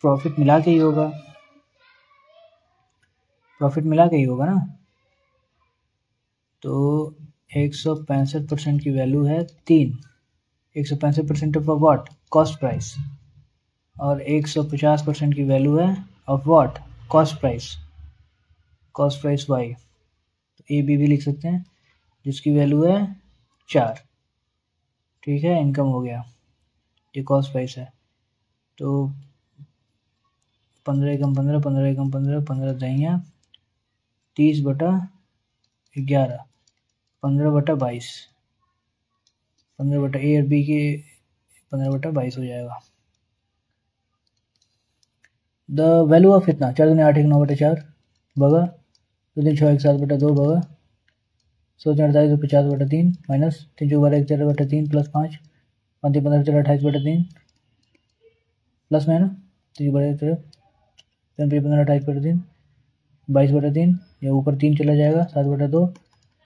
प्रॉफिट मिला के ही होगा, प्रॉफिट मिला के ही होगा ना। तो 165% की वैल्यू है 3, 165% ऑफ व्हाट? Cost price. और 150% की वैल्यू है of what? Cost price, cost price y। तो ए बी भी लिख सकते हैं, जिसकी वैल्यू है 4। ठीक है, इनकम हो गया, ये कॉस्ट प्राइस है। तो 15 एकम 15, 15 एकम 15, 15 दहिया 30/11, 15/22, 15 ए और बी के 15/22 हो जाएगा। द वैल्यू ऑफ इतना 4 दूनी 8 1 9/4 बगा, 2 3 6 1 7/2 बगा, 16 48 50/3 माइनस 3 4 12 13/3 प्लस 5 5 3 15 28/3 प्लस में है ना, 3 बड़े 3 15 28/3 22/3, ये ऊपर 3 चला जाएगा 7/2,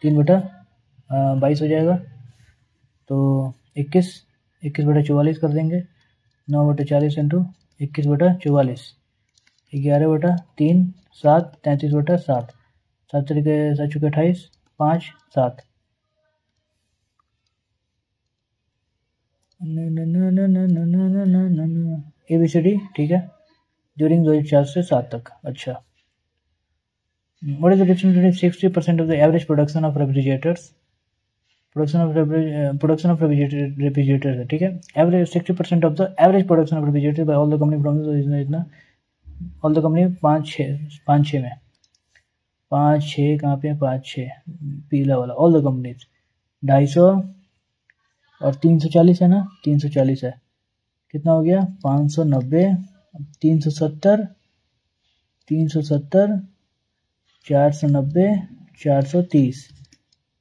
3/22 हो जाएगा। तो 21/44 कर देंगे, 9/40 इंटू 21/44, 11/3 7 33/7, 7 तरीके 7 चुके 28, 5 7 ABCD। ठीक है, ड्यूरिंग 2004 से 7 तक। अच्छा, what is the difference between 60% of the average production of refrigerators? Production of refrigerators है, ठीक है। Average 60% of the average production of refrigerators by all the company from इतना all the company 5-6 में 5-6 कहाँ पे 5-6 पीला वाला all the companies 250 और 340 है ना, 340 है, कितना हो गया 590, 370 490 430,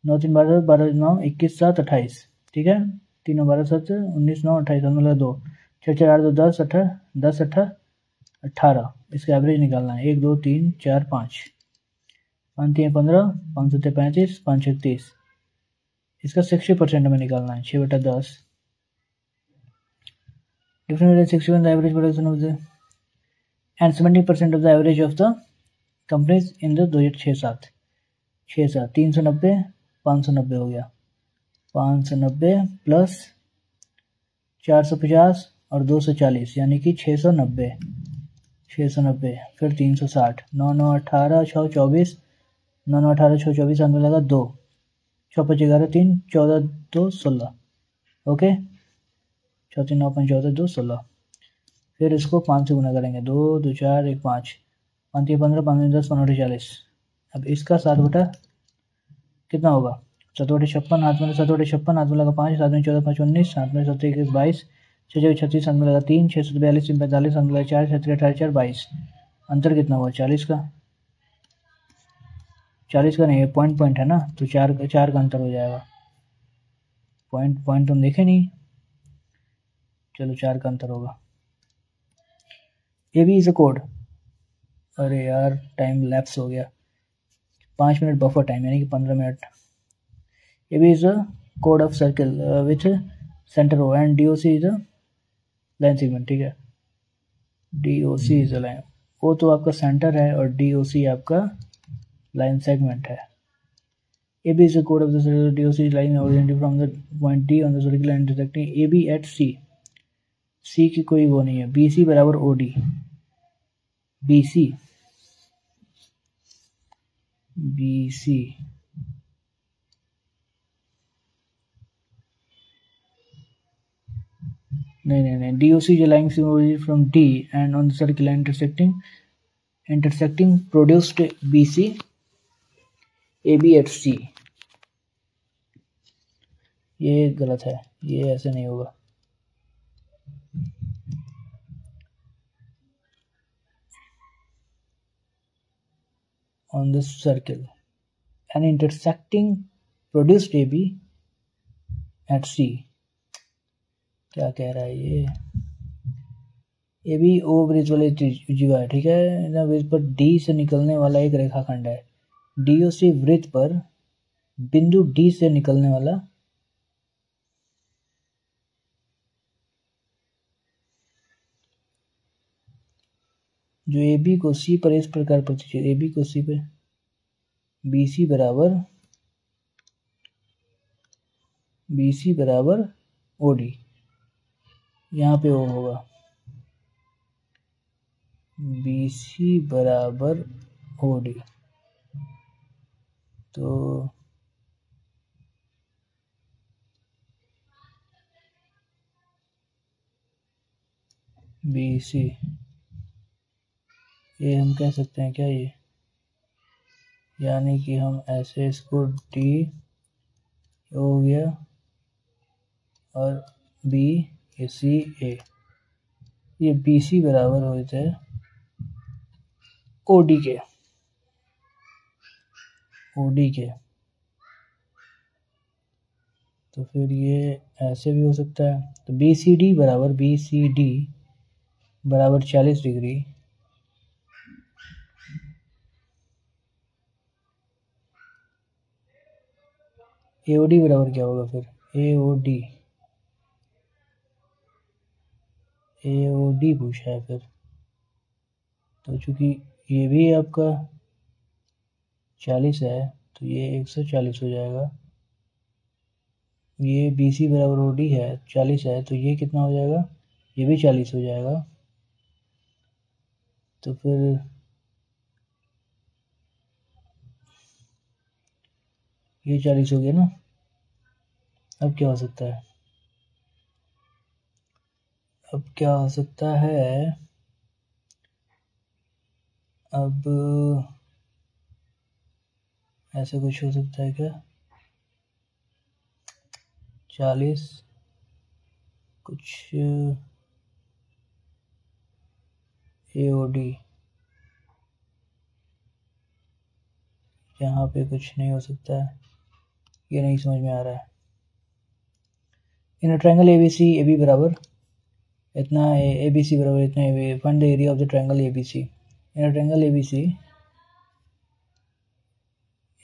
9 3 12 12 9 21 7 28। ठीक है, 3 12 7 19 9 28, मतलब 2 4 4 8 2 10 18 10 18, इसका एवरेज निकालना है। 1 2 3 4 5 5 3 15 5 7 35 5 6 30, इसका 60% में निकालना है, 6/10। Different 61 the average production of the and 70% of the average of the companies in the 2006-7 390 590 हो गया, 590 प्लस 450 और 240 यानी कि 690, 690, फिर 360, 9 9 18 6 24, 9 9 18 6 24, अंदर लगा 2, 6 5 11 3 14 2 16, ओके, 4 3 9 5 14 2 16। फिर इसको 5 से गुना करेंगे, 2 2 4 1 5, 5 15 5 10 15 40। अब इसका 7 बटा कितना होगा, 7 बटे 56, हाथ में 7 बटे 56, हाथ में लगा 5, 7 में 14 5 19, हाथ में 7 21 22, 6 6 36, हाथ में लगा 3, 6 7 42 3 45, हाथ में लगा 4, 6 18 4 22। अंतर कितना हुआ, 40 का, 40 का नहीं, पॉइंट पॉइंट है ना, तो 4 का अंतर हो जाएगा। पॉइंट पॉइंट तुम देखे नहीं, चलो 4 का अंतर होगा। A B is a code, अरे यार टाइम लैप्स हो गया, 5 मिनट बफर टाइम यानी कि 15 minute. A B is a कोड of circle with centre O and D O C is a line segment, ठीक है, D O C is a line, O तो आपका सेंटर है और डी ओ सी आपका लाइन सेगमेंट है। ए बी इज द कोड of the circle, D O C line originated from the point D on the circle and intersecting A B at C, C की कोई वो नहीं है, बी सी बराबर O D, B C, B C, नहीं, D O C जो line from D and on the circle intersecting produced BC AB at C, ये गलत है, ये ऐसे नहीं होगा। On this circle and intersecting produced AB at C, क्या कह रहा है ये, ए बी ओ ब्रिज वाले जीवा है, ठीक है ना, ब्रिज पर डी से निकलने वाला एक रेखाखंड है, डी ओ सी वृत्त पर बिंदु डी से निकलने वाला जो ए बी को सी पर इस प्रकार प्रतिचित, ए बी को सी पे बी सी बराबर ओ डी, यहाँ पे ओ होगा बी सी बराबर ओ डी, तो बी सी, ये हम कह सकते हैं क्या ये, यानी कि हम ऐसे इसको डी हो गया और बी ए सी ए, ये बी सी बराबर होते हैं ओ डी के, ओ डी के, तो फिर ये ऐसे भी हो सकता है, तो बी सी डी बराबर 40 डिग्री, ए ओ डी बराबर क्या होगा फिर, ए ओ डी पूछा है फिर, तो चूंकि ये भी आपका 40 है तो ये 140 हो जाएगा, ये बी सी बराबर ओ डी है 40 है तो ये कितना हो जाएगा, ये भी 40 हो जाएगा, तो फिर ये 40 हो गया ना। अब क्या हो सकता है, अब क्या हो सकता है, अब ऐसे कुछ हो सकता है क्या, 40 कुछ ए ओ डी, यहाँ पे कुछ नहीं हो सकता है, ये नहीं समझ में आ रहा है। In triangle A B C, A B बराबर इतना, ए बी सी बराबर इतना, find the area of the triangle A B C, in triangle A B C,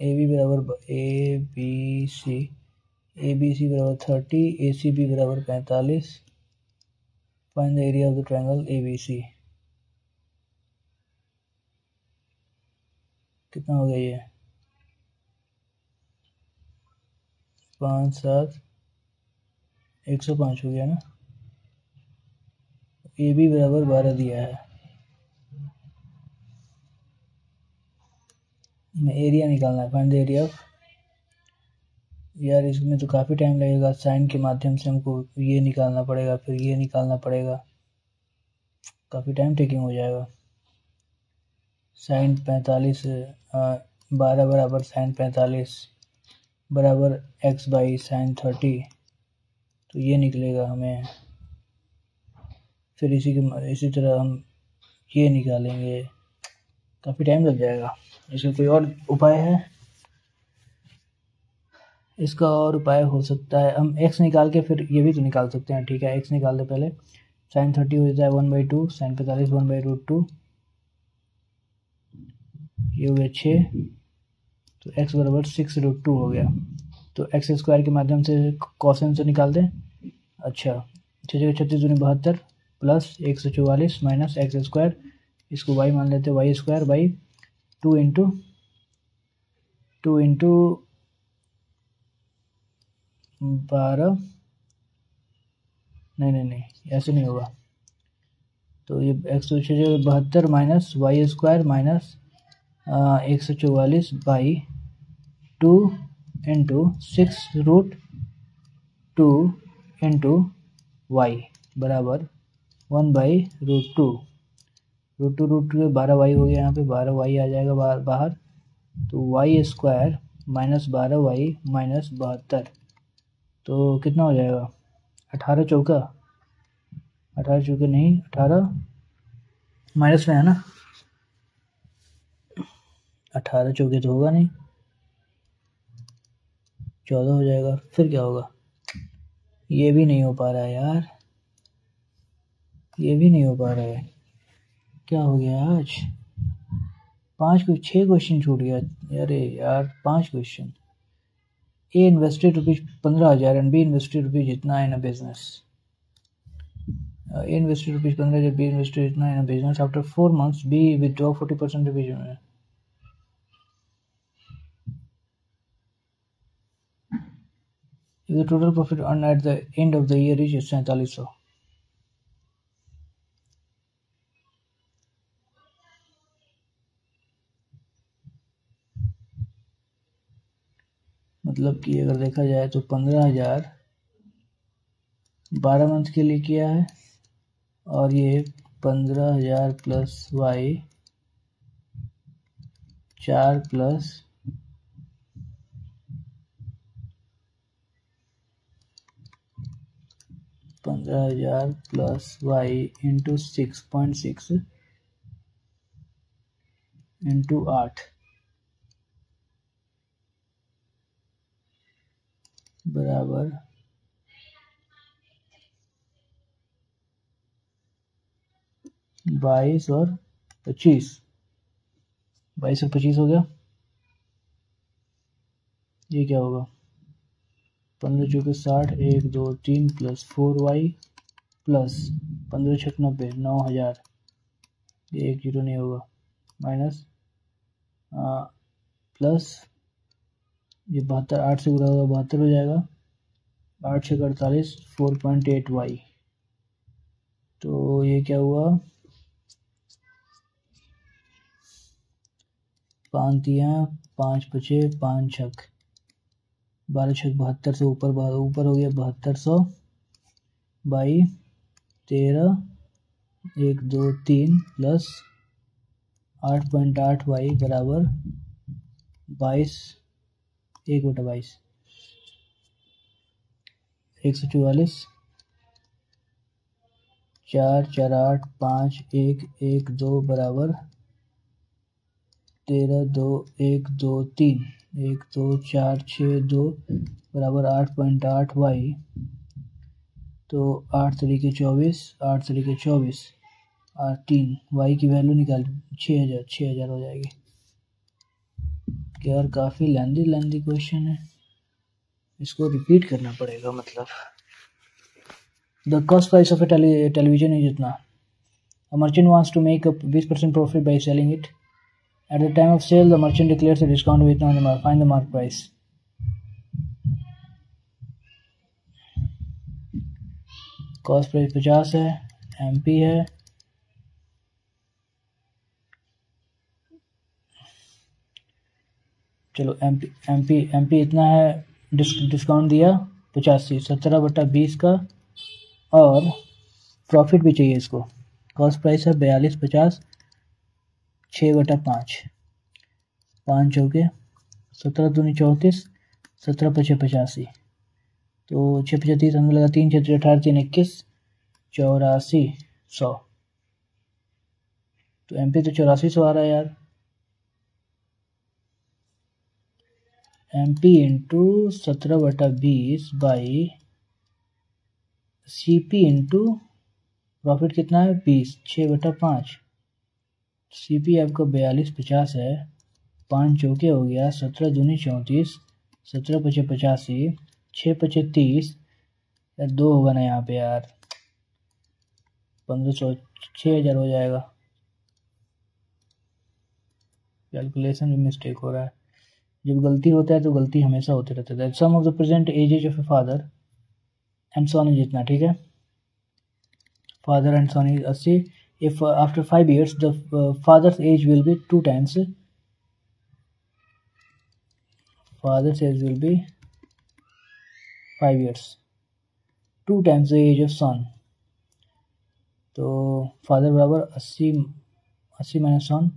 A B बराबर ए बी सी बराबर 30, ए सी बी बराबर 45, find the area of the triangle A B C, कितना हो गया ये, 5 7 105 हो गया ना, ए बी बराबर 12 दिया है। हमें एरिया निकालना है, फाइंड द एरिया ऑफ। यार इसमें तो काफ़ी टाइम लगेगा, साइन के माध्यम से हमको ये निकालना पड़ेगा, फिर ये निकालना पड़ेगा, काफ़ी टाइम टेकिंग हो जाएगा। साइन 45 12 बराबर साइन 45 बराबर x बाई साइन 30, तो ये निकलेगा हमें। फिर इसी तरह हम ये निकालेंगे, काफ़ी टाइम लग जाएगा। इसका कोई और उपाय है? इसका और उपाय हो सकता है हम x निकाल के फिर ये भी तो निकाल सकते हैं। ठीक है, x निकाल दे पहले। साइन 30 हो जाता है 1/2, साइन 45 1/√2, ये हो गया 6, तो x बराबर 6√2 हो गया। तो x स्क्वायर के माध्यम से कॉसेन से निकाल दें। अच्छा, 6 जगह 36 दूनी 72 प्लस 144 माइनस एक्स स्क्वायर, इसको y मान लेते हैं, वाई स्क्वायर बाई 2 इंटू 12, नहीं ऐसे नहीं होगा। तो ये 172 minus y square minus 144 by 2 into 6√2 into y बराबर 1/√2। √2 12 वाई हो गया, यहाँ पे 12 वाई आ जाएगा बाहर, तो y square minus 12 y minus 72, तो कितना हो जाएगा? 18 चौका नहीं, 18 माइनस में है ना, 18 चौके तो होगा नहीं, 14 हो जाएगा। फिर क्या होगा? ये भी नहीं हो पा रहा है यार, ये भी नहीं हो पा रहा है, क्या हो गया आज? 6 क्वेश्चन छूट गया। अरे यार 5 question. A invested ₹15,000 and B invested rupees इतना in a business. A invested ₹15,000, B invested इतना in a business. After 4 months, B withdraw 40% division. If the total profit earned at the end of the year is 4700, मतलब कि अगर देखा जाए तो 15,000 12 month के लिए किया है, और ये 15,000 plus y 4 plus 15,000 plus y into 6.6 into 8 बराबर 22 और 25। 22 और 25 हो गया। ये क्या होगा? 15 चौके 60, 1 2 3 प्लस 4y प्लस 15 छक 90, 9,000, ये 1 जीरो नहीं होगा, माइनस प्लस ये 72, 8 से गुणा होगा 72 हो जाएगा, 8 छक 48, 4.8y, तो ये क्या हुआ? 5 दिया, 5 बचे, 5 छक 12 छक 72 से ऊपर हो गया 7200 बाई 13, 1 2 3 प्लस 8.8 वाई बराबर 22, 1/22, 144, 4 4 8 5 1 1 2 बराबर 13 2 1 2 3 1 2 4 6 2 बराबर 8.8 वाई, तो 8 तरीके 24, 8 तरीके 24 और 3 वाई की वैल्यू निकाल 6,000 हो जाएगी। यार काफ़ी लेंदी क्वेश्चन है, इसको रिपीट करना पड़ेगा। मतलब the cost price of a television is इतना, a merchant wants to make a 20% profit by selling it. At the time of sale, the merchant declares a discount with on the mark. Find the mark price. Cost price 50 है, MP है, चलो MP इतना है, discount दिया 85, 17/20 का, और profit भी चाहिए इसको। कॉस्ट प्राइस है 42.50, 6/5, 5 चौके 17 दूनी 34, 17 पचे 85, तो 6 पचे 30, अंदर लगा 3 6 18 3 21, 84 100। तो MP तो 8400 आ रहा है यार। MP into 17/20 by CP into profit कितना है 20, 6/5। CP आपका 42.50 है, 5 चौके हो गया 17 दूनी 34, 17 पचे 85, 6 पचे 30, यार 2 होगा ना यहाँ पे यार, 1500, 6000 हो जाएगा। कैलकुलेशन में मिस्टेक हो रहा है, जब गलती होता है तो गलती हमेशा होते रहता है। Sum of the present ages of a father and son is जितना, ठीक है। Father and son is 80, if after 5 years the father's age will be 2 times, father's age will be 5 years, 2 times the age of son। तो father बराबर 80 minus सन,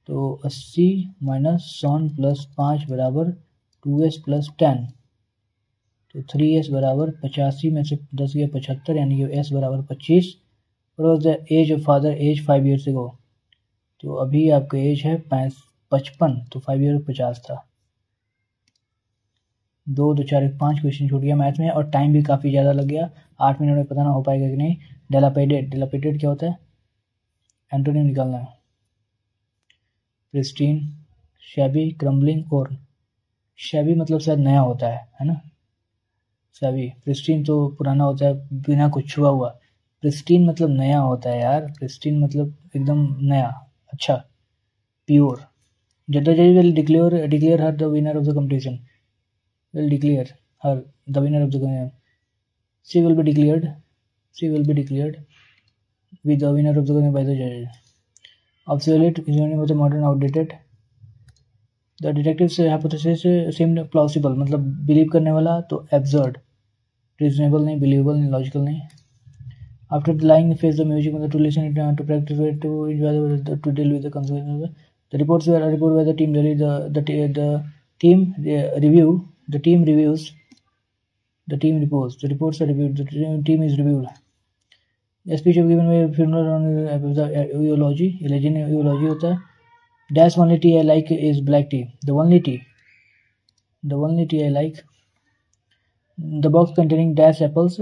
तो 80 minus सन plus 5 बराबर 2s plus 10, तो 3s बराबर 85 में से 10 गया 75, यानी कि s बराबर 25। और was the age of father age 5 years ago, तो अभी आपका एज है 55, तो 5 ईयर 50 था। 2 2 4 1 5 क्वेश्चन छूट गया मैथ में, और टाइम भी काफ़ी ज़्यादा लग गया, 8 मिनट में पता ना हो पाएगा कि नहीं। डिलापिडेटेड क्या होता है, एंटोनिम निकालना है। प्रिस्टीन, शैबी, क्रम्बलिंग, और शैबी मतलब शायद नया होता है ना, शैबी। प्रिस्टीन तो पुराना होता है, बिना कुछ छुआ हुआ। प्रिस्टीन मतलब नया होता है यार, प्रिस्टीन मतलब एकदम नया, अच्छा, प्योर। जज will declare her the winner of the competition, will declare her the winner of the game. She will be declared with the winner of the game by the judges. Obsolete is the name of the modern outdated. The detective's hypothesis seemed plausible, मतलब believe करने वाला, तो absurd, reasonable नहीं, believable नहीं, logical नहीं। After lying face the music to listen it to practice it to enjoy to deal with the consequences. The reports were reported by the team. The team reviews. The team reports. The reports are reviewed. The team is reviewed. The speech was given by funeral on the eulogy. Eulogy होता है. Dash only tea I like is black tea. The only tea I like. The box containing dash apples.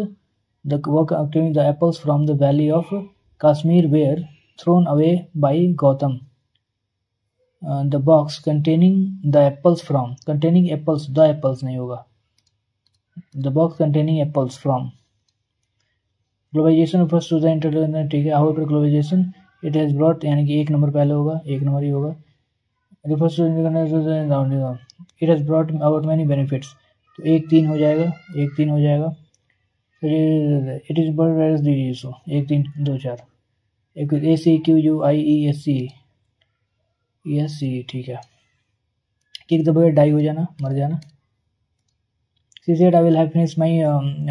The box containing the apples from the valley of Kashmir were thrown away by Gautam. The box containing the apples from, containing apples, the apples नहीं होगा, the box containing apples from. Globalization refers to the internet, ठीक है। However globalization it has brought, यानी कि 1 number पहले होगा, 1 number ही होगा। refers to the it has brought about many benefits, तो 1 3 हो जाएगा, 1 3 हो जाएगा। it is brought various diseases, so 1 3 2 4, ACQUIESC, ठीक है। किक दबाए डाई हो जाना, मर जाना। She said I will have finished my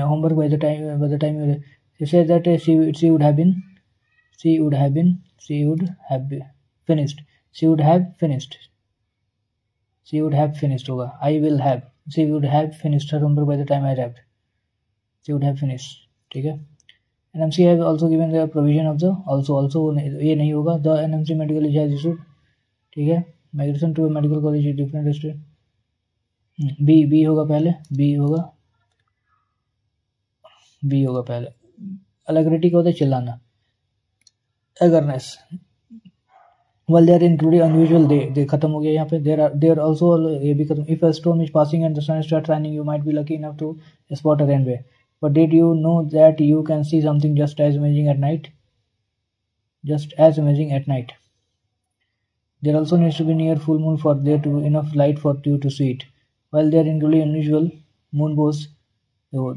homework by the time she said that she would have finished होगा, I will have, she would have finished her homework by the time I arrived, she would have finished, ठीक है। NMC has also given the provision of the also ये नहीं होगा, the NMC medical college has issued, ठीक है। Migration to medical college different state, B होगा पहले, B होगा पहले। अलैग्रिटी का होता है चिल्लाना, अगरनेस। वेल देयर इंक्लूडिंग अनयूजुअल, दे खत्म हो गया यहाँ पे। देयर आल्सो, ये भी खत्म। If a storm is passing and the sun start shining you might be lucky enough to spot a rainbow, but did you know that you can see something just as amazing at night. There also needs to be near full moon for there to be enough light for you to see it. While there are incredibly unusual moon bows, So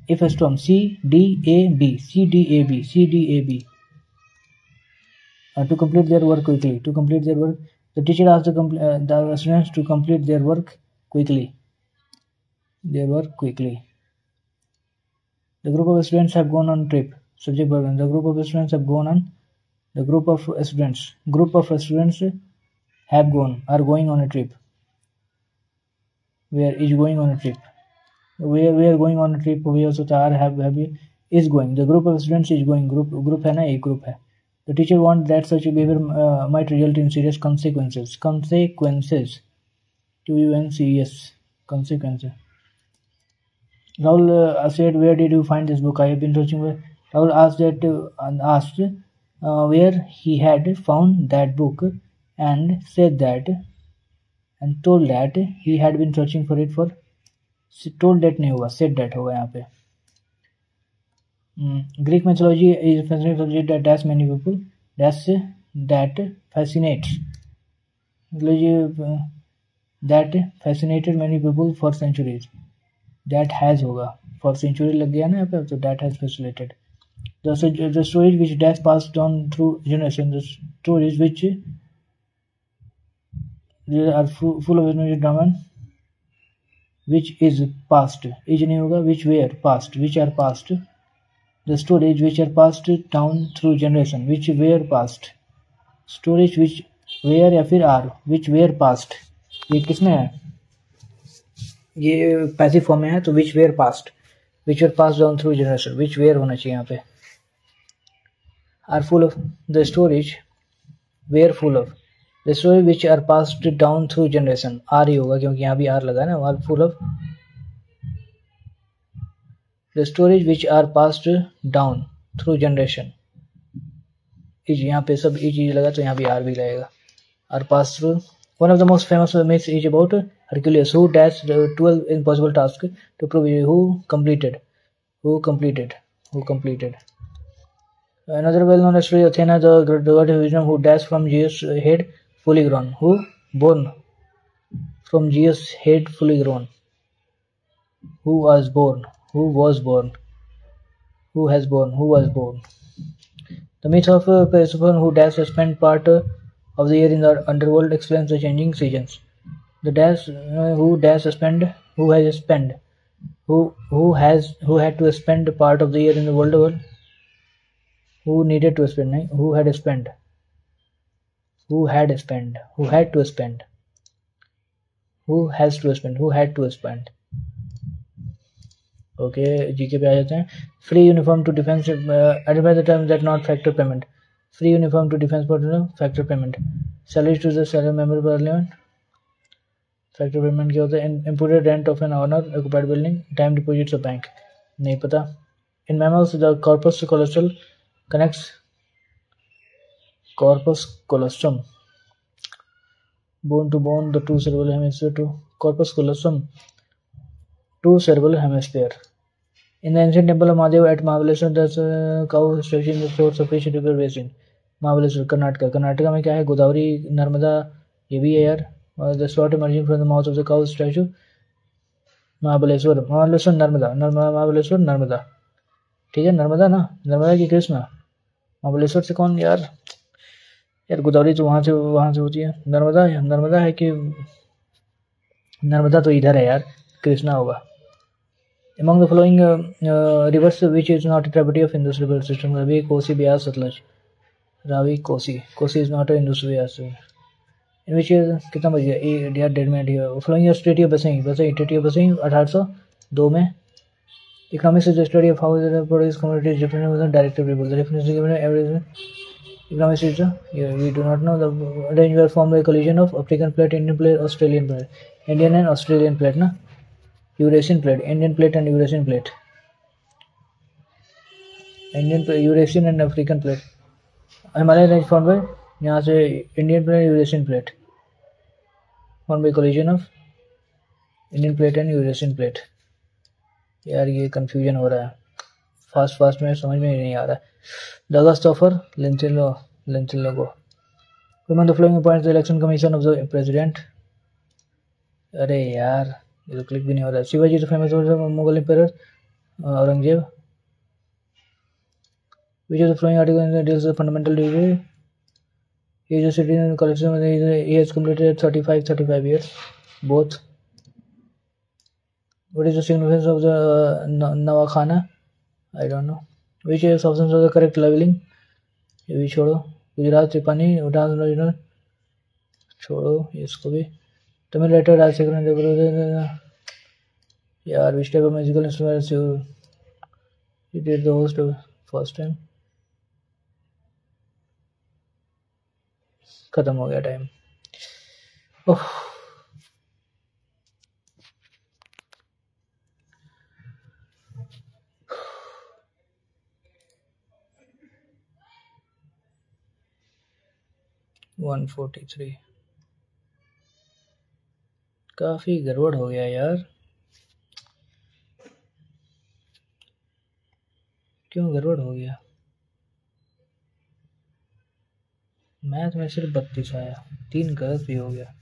if a storm C D A B C D A B C D A B to complete their work quickly. To complete their work, the teacher asked the students to complete their work quickly. Their work quickly. The group of students have gone on trip. Subject verb. The group of students have gone on. The group of students. Group of students have gone. Are going on a trip. Where is going on a trip? We are going on a trip. We also are have is going. The group of students is going. Group है ना एक group है. The teacher wants that such behavior might result in serious consequences. Consequences. Consequences. Consequences. Rahul said, "Where did you find this book? I have been searching." Rahul asked where he had found that book, and said that, and told that he had been searching for it for. Told that नहीं होगा, said that होगा यहाँ पे. Greek mythology is a fascinating subject that has many people. That fascinates. That fascinated many people for centuries. That has होगा, for century लग गया ना यहाँ पे, तो that has fascinated. The stories which dash passed down through generation, the stories which are full of drama, which is past. Is नहीं होगा, which were past, which are past. The stories which are passed down through generation, which were past. Stories which were या फिर are, which were past. ये किसमें है? ये passive form में है, तो which were past, which were passed down through generation, which were होना चाहिए यहाँ पे. Are full of. The stories were full of. The stories which are passed down through generation. are ही होगा क्योंकि यहाँ भी are लगा है ना. Are full of. The stories which are passed down through generation. Is यहाँ पे सब ई चीज लगा तो यहाँ भी आर भी लगेगा. Are passed through. One of the most famous myths is about Hercules, who dashed 12 impossible tasks to prove who completed. Another well-known story, Athena, the god of wisdom, who dashed from Zeus' head fully grown. Who born from Zeus' head fully grown. Who was born? Who was born? Who has born? Who was born? The myth of Persephone, who dashed spent part of the year in the underworld, explains the changing seasons. The who had to spend part of the year in the world. Who needed to spend? Who had spent? Who had spent? Who had to spend? Who has to spend? Who had to spend? Okay, GK पे आ जाते हैं. Free uniform to defense. Identify the term that not factor payment. Free uniform to defense partner factor payment. Salary to the salary member parliament. Factor payment क्या होता है? Imputed rent of an owner, occupied building, time deposits of bank. नहीं पता. In mammals, the corpus callosum connects corpus callosum, bone to bone, the two cerebral hemisphere to corpus callosum, two cerebral hemisphere. In the ancient temple of Mahadev at Mahabaleshwar, there's a cow statue in the source of fish river basin. Mahabaleshwar, Karnataka. Karnataka में क्या है? गोदावरी, नर्मदा, ये भी है यार. The slot emerging from the mouth of the cow statue. Mahabaleshwar, Narmada, Mahabaleshwar Narmada. ठीक है, नर्मदा ना, नर्मदा की कृष्णा. महाबलेश्वर से कौन यार गोदावरी तो वहां से होती है. नर्मदा है कि नर्मदा तो इधर है यार, कृष्णा होगा. Among the following rivers which is not a tributary of Indus river system, Ravi, Kosi, Beas, Satluj. Ravi, Kosi is not a Indus river system. In which year कितना बज गया? यार डेढ़ minute he. Following year treaty of Bassein 1802 में. Economics is the study of how the produce commodities different with the directive report. The definition given average. Economics is we do not know. The range were formed by collision of African plate, Indian plate, Australian plate. Indian and Australian plate ना. Eurasian plate, Indian plate and Eurasian plate. Eurasian and African plate. Himalayan range formed by यहाँ से Indian plate, Eurasian plate. Formed by collision of Indian plate and Eurasian plate. यार ये confusion हो रहा है. Fast में समझ में नहीं आ रहा है. The August offer Lincillo को. Among the following points, the election commission of the president. अरे यार ये तो क्लिक भी नहीं हो रहा है. Shivaji the famous Mughal emperor Aurangzeb. Which of the following article deals with fundamental degree? He is a citizen in collection. He has completed 35 years. Both. What is the significance of the Navakhana? I don't know. Which is options of the correct leveling? ये भी छोड़ो. गुजरात त्रिपानी उठान regional छोड़ो इसको भी. Tamil writer Rajshekhar यार which type of musical instruments you did the host first time. खत्म हो गया टाइम. ओह 143. काफी गड़बड़ हो गया यार. क्यों गड़बड़ हो गया? मैथ में सिर्फ 32 आया, 3 गलत भी हो गया.